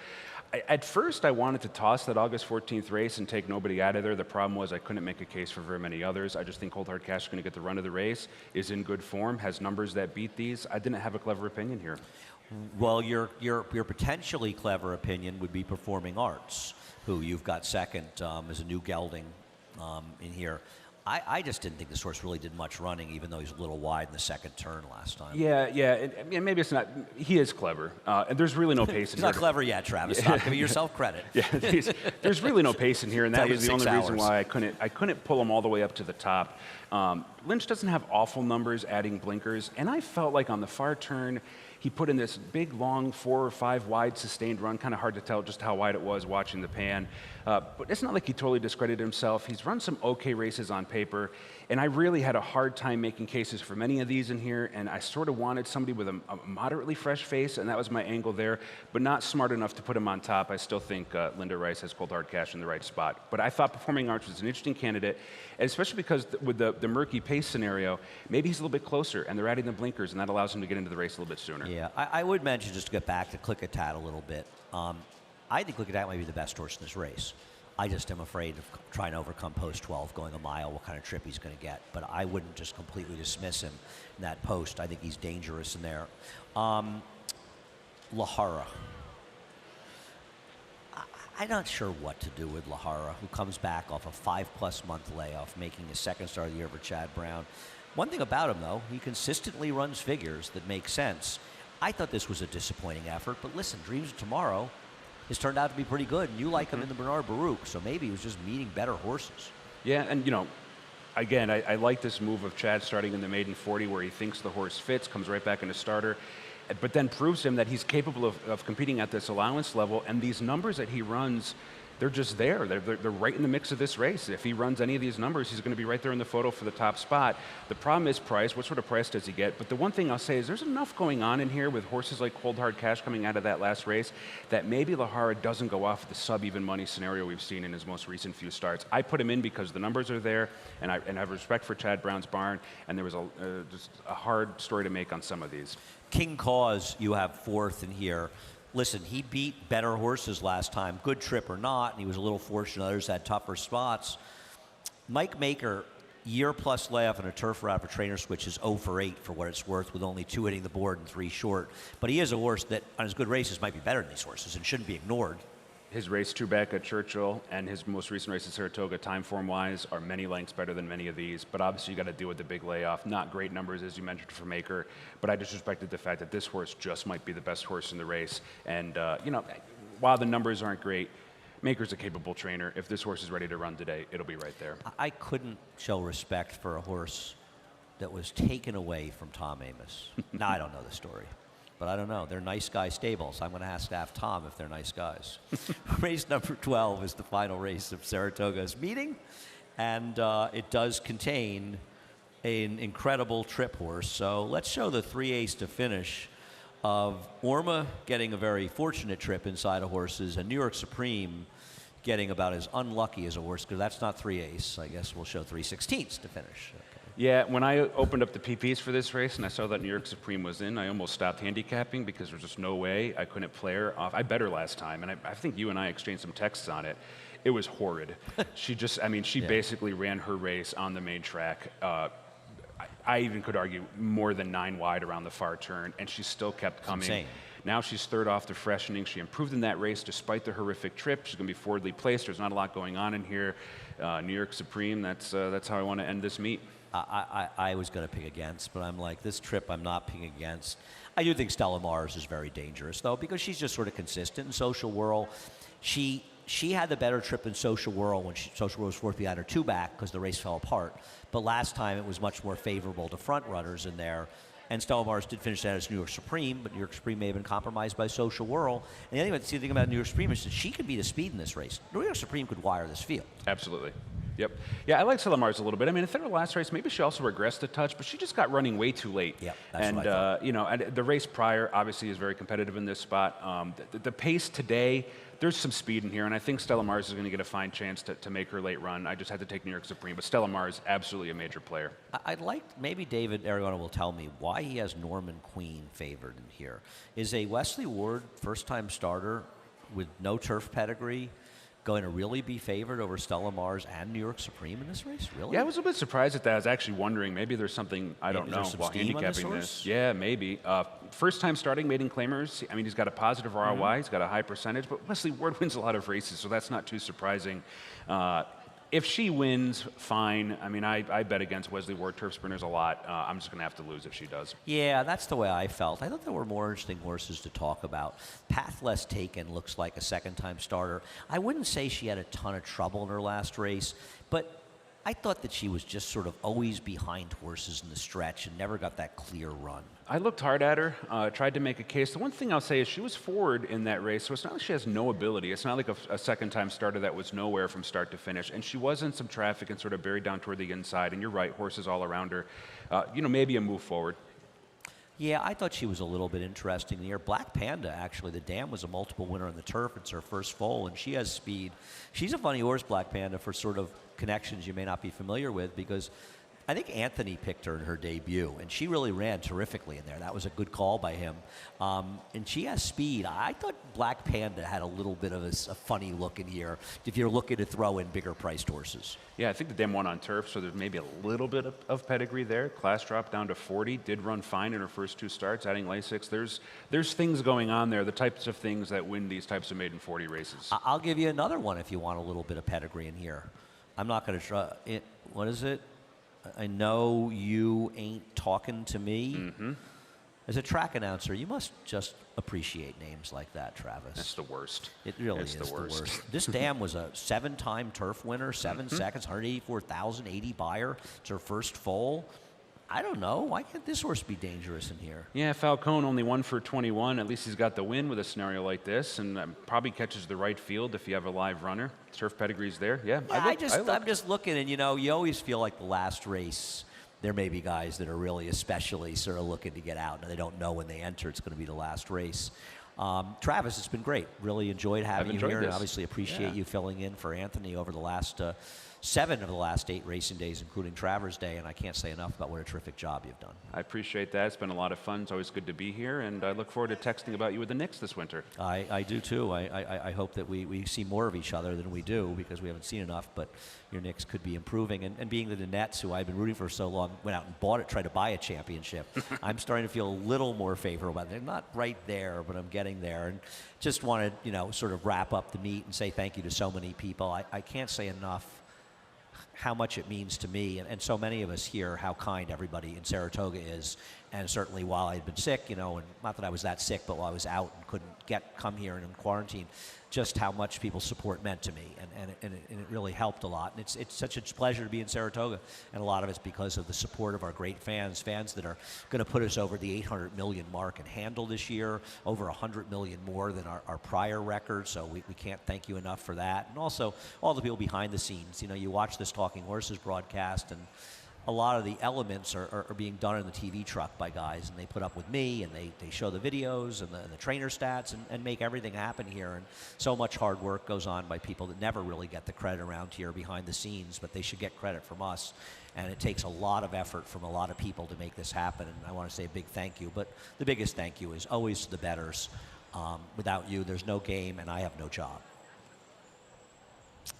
At first, I wanted to toss that August 14th race and take nobody out of there. The problem was I couldn't make a case for very many others. I just think Cold Hard Cash is going to get the run of the race, is in good form, has numbers that beat these. I didn't have a clever opinion here. Well, your potentially clever opinion would be Performing Arts, who you've got second as a new gelding in here. I just didn't think this horse really did much running, even though he's a little wide in the second turn last time. Yeah, and maybe it's not. He is clever, and there's really no pace in here. He's not clever yet, Travis. Stop giving yourself credit. Yeah, there's really no pace in here, and that was the only reason why I couldn't pull him all the way up to the top. Lynch doesn't have awful numbers adding blinkers, and I felt like on the far turn, he put in this big, long 4 or 5 wide sustained run. Kind of hard to tell just how wide it was watching the pan. But it's not like he totally discredited himself. He's run some okay races on paper, and I really had a hard time making cases for many of these in here, and I sort of wanted somebody with a moderately fresh face, and that was my angle there, but not smart enough to put him on top. I still think Linda Rice has Cold Hard Cash in the right spot. But I thought Performing Arts was an interesting candidate, and especially because with the murky pace scenario, maybe he's a little bit closer, and they're adding the blinkers, and that allows him to get into the race a little bit sooner. Yeah, I would mention, just to get back to Clickatat a little bit, I think Clickatat might be the best horse in this race. I just am afraid of trying to overcome post 12, going a mile, what kind of trip he's going to get. But I wouldn't just completely dismiss him in that post. I think he's dangerous in there. Lahara. I'm not sure what to do with Lahara, who comes back off a 5+ month layoff, making his second start of the year for Chad Brown. One thing about him, though, he consistently runs figures that make sense. I thought this was a disappointing effort, but listen, Dreams of Tomorrow has turned out to be pretty good, and you like him in the Bernard Baruch, so maybe he was just meeting better horses. Yeah, and again, I like this move of Chad starting in the maiden 40 where he thinks the horse fits, comes right back into starter, but then proves him that he's capable of competing at this allowance level, and these numbers that he runs they're just there. They're right in the mix of this race. If he runs any of these numbers, he's going to be right there in the photo for the top spot. The problem is price. What sort of price does he get? But the one thing I'll say is there's enough going on in here with horses like Cold Hard Cash coming out of that last race that maybe Lahara doesn't go off the sub-even money scenario we've seen in his most recent few starts. I put him in because the numbers are there, and I have respect for Chad Brown's barn, and there was just a hard story to make on some of these. King Cause, you have fourth in here. Listen, he beat better horses last time, good trip or not, and he was a little fortunate. Others had tougher spots. Mike Maker, year-plus layoff and a turf route for trainer switch is 0 for 8 for what it's worth, with only 2 hitting the board and 3 short. But he is a horse that, on his good races, might be better than these horses and shouldn't be ignored. His race 2 back at Churchill and his most recent race at Saratoga, time form-wise, are many lengths better than many of these. But obviously, you got to deal with the big layoff. Not great numbers, as you mentioned, for Maker. But I disrespected the fact that this horse just might be the best horse in the race. And while the numbers aren't great, Maker's a capable trainer. If this horse is ready to run today, it'll be right there. I couldn't show respect for a horse that was taken away from Tom Amos. Now I don't know the story. But I don't know. They're nice guy stables. I'm going to ask Tom if they're nice guys. Race number 12 is the final race of Saratoga's meeting, and it does contain an incredible trip horse. So let's show the 3 to finish of Orma getting a very fortunate trip inside of horses, and New York Supreme getting about as unlucky as a horse, because that's not 3 ace. I guess we'll show 3/16 to finish. Okay. Yeah, when I opened up the PPs for this race and I saw that New York Supreme was in, I almost stopped handicapping because there's just no way I couldn't play her off. I bet her last time, and I think you and I exchanged some texts on it. It was horrid. She basically ran her race on the main track. I even could argue more than 9 wide around the far turn, and she still kept coming. Insane. Now she's third off the freshening. She improved in that race despite the horrific trip. She's going to be forwardly placed. There's not a lot going on in here. New York Supreme, that's how I want to end this meet. I was going to pick against, but I'm like, this trip I'm not picking against. I do think Stella Mars is very dangerous, though, because she's just sort of consistent in Social Whirl. She had the better trip in Social Whirl when Social Whirl was fourth behind her 2-back because the race fell apart. But last time it was much more favorable to front runners in there. And Stella Mars did finish that as New York Supreme, but New York Supreme may have been compromised by Social Whirl. And the other thing about New York Supreme is that she could beat a speed in this race. New York Supreme could wire this field. Absolutely. Yep. Yeah, I like Stella Mars a little bit. I mean, I think her last race, maybe she also regressed a touch, but she just got running way too late. Yep, that's and what I thought. and the race prior obviously is very competitive in this spot. The pace today, there's some speed in here, and I think Stella Mars is going to get a fine chance to make her late run. I just had to take New York Supreme, but Stella Mars, absolutely a major player. I'd like, maybe David Aragona will tell me why he has Norman Queen favored in here. Is a Wesley Ward first-time starter with no turf pedigree going to really be favored over Stella Mars and New York Supreme in this race? Really? Yeah, I was a bit surprised at that. I was actually wondering maybe there's something, I don't Maybe know, there's some while steam on this handicapping horse? this. Yeah, maybe. First time starting maiden claimers. I mean, he's got a positive ROI. He's got a high percentage, but Wesley Ward wins a lot of races, so that's not too surprising. If she wins, fine. I mean, I bet against Wesley Ward turf sprinters a lot. I'm just going to have to lose if she does. Yeah, that's the way I felt. I thought there were more interesting horses to talk about. Pathless Taken looks like a second-time starter. I wouldn't say she had a ton of trouble in her last race, but I thought that she was just sort of always behind horses in the stretch and never got that clear run. I looked hard at her, tried to make a case. The one thing I'll say is she was forward in that race, so it's not like she has no ability. It's not like a second-time starter that was nowhere from start to finish. And she was in some traffic and sort of buried down toward the inside. And you're right, horses all around her. Maybe a move forward. Yeah, I thought she was a little bit interesting here. Black Panda, actually, the dam was a multiple winner on the turf. It's her first foal, and she has speed. She's a funny horse, Black Panda, for sort of connections you may not be familiar with, because I think Anthony picked her in her debut, and she really ran terrifically in there. That was a good call by him. And she has speed. I thought Black Panda had a little bit of a funny look in here if you're looking to throw in bigger priced horses. Yeah, I think the dam won on turf, so there's maybe a little bit of pedigree there. Class dropped down to 40, did run fine in her first 2 starts, adding Lasix. There's things going on there, the types of things that win these types of maiden 40 races. I'll give you another one if you want a little bit of pedigree in here. I'm not going to try it. What is it? I know you ain't talking to me. Mm-hmm. As a track announcer, you must just appreciate names like that, Travis. That's the worst. It really it's is the worst. This dam was a 7-time turf winner, 7 seconds, 184,000, 80 buyer. It's her first foal. I don't know. Why can't this horse be dangerous in here? Yeah, Falcone only 1 for 21. At least he's got the win with a scenario like this, and probably catches the right field if you have a live runner. Turf pedigree's there. Yeah, I'm just looking, and you always feel like the last race, there may be guys that are really especially sort of looking to get out, and they don't know when they enter it's going to be the last race. Travis, it's been great. Really enjoyed having you here, and obviously appreciate you filling in for Anthony over the last 7 of the last 8 racing days, including Travers Day, and I can't say enough about what a terrific job you've done. I appreciate that. It's been a lot of fun. It's always good to be here, and I look forward to texting about you with the Knicks this winter. I do too. I hope that we see more of each other than we do, because we haven't seen enough, but your Knicks could be improving. And being that the Nets, who I've been rooting for so long, went out and tried to buy a championship, I'm starting to feel a little more favorable about it. They're not right there, but I'm getting there. And just wanted, sort of wrap up the meet and say thank you to so many people. I can't say enough how much it means to me, and so many of us here, how kind everybody in Saratoga is. And certainly while I'd been sick, and not that I was that sick, but while I was out and couldn't come here and in quarantine, just how much people's support meant to me, and it really helped a lot. And it's such a pleasure to be in Saratoga, and a lot of it's because of the support of our great fans that are going to put us over the 800 million mark in handle this year, over 100 million more than our prior record, so we can't thank you enough for that. And also all the people behind the scenes. You watch this Talking Horses broadcast, and a lot of the elements are being done in the TV truck by guys, and they put up with me, and they show the videos and the trainer stats and make everything happen here. And so much hard work goes on by people that never really get the credit around here behind the scenes, but they should get credit from us. And it takes a lot of effort from a lot of people to make this happen, and I want to say a big thank you. But the biggest thank you is always to the bettors. Without you, there's no game, and I have no job.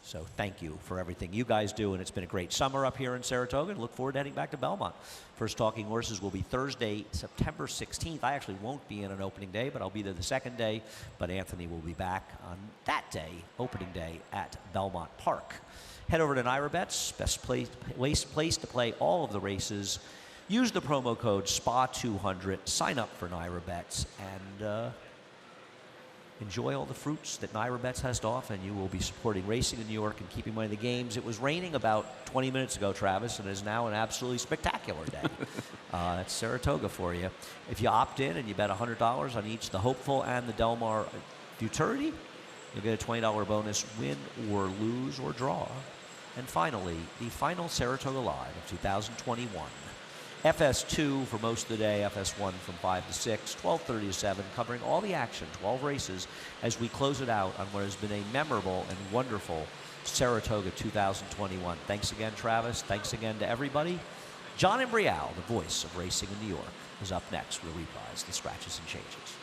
So thank you for everything you guys do, and it's been a great summer up here in Saratoga, and look forward to heading back to Belmont. First Talking Horses will be Thursday, September 16th. I actually won't be in on opening day, but I'll be there the second day, but Anthony will be back on that day, opening day, at Belmont Park. Head over to NYRA best place to play all of the races. Use the promo code SPA200, sign up for NYRA, and enjoy all the fruits that NYRA has to offer, and you will be supporting racing in New York and keeping money in the games. It was raining about 20 minutes ago, Travis, and is now an absolutely spectacular day. That's Saratoga for you. If you opt in and you bet $100 on each the Hopeful and the Del Mar Futurity, you'll get a $20 bonus, win or lose or draw. And finally, the final Saratoga Live of 2021. FS2 for most of the day, FS1 from 5 to 6, 12:30 to 7, covering all the action, 12 races, as we close it out on what has been a memorable and wonderful Saratoga 2021. Thanks again, Travis. Thanks again to everybody. John Embrial, the voice of racing in New York, is up next. We'll reprise the scratches and changes.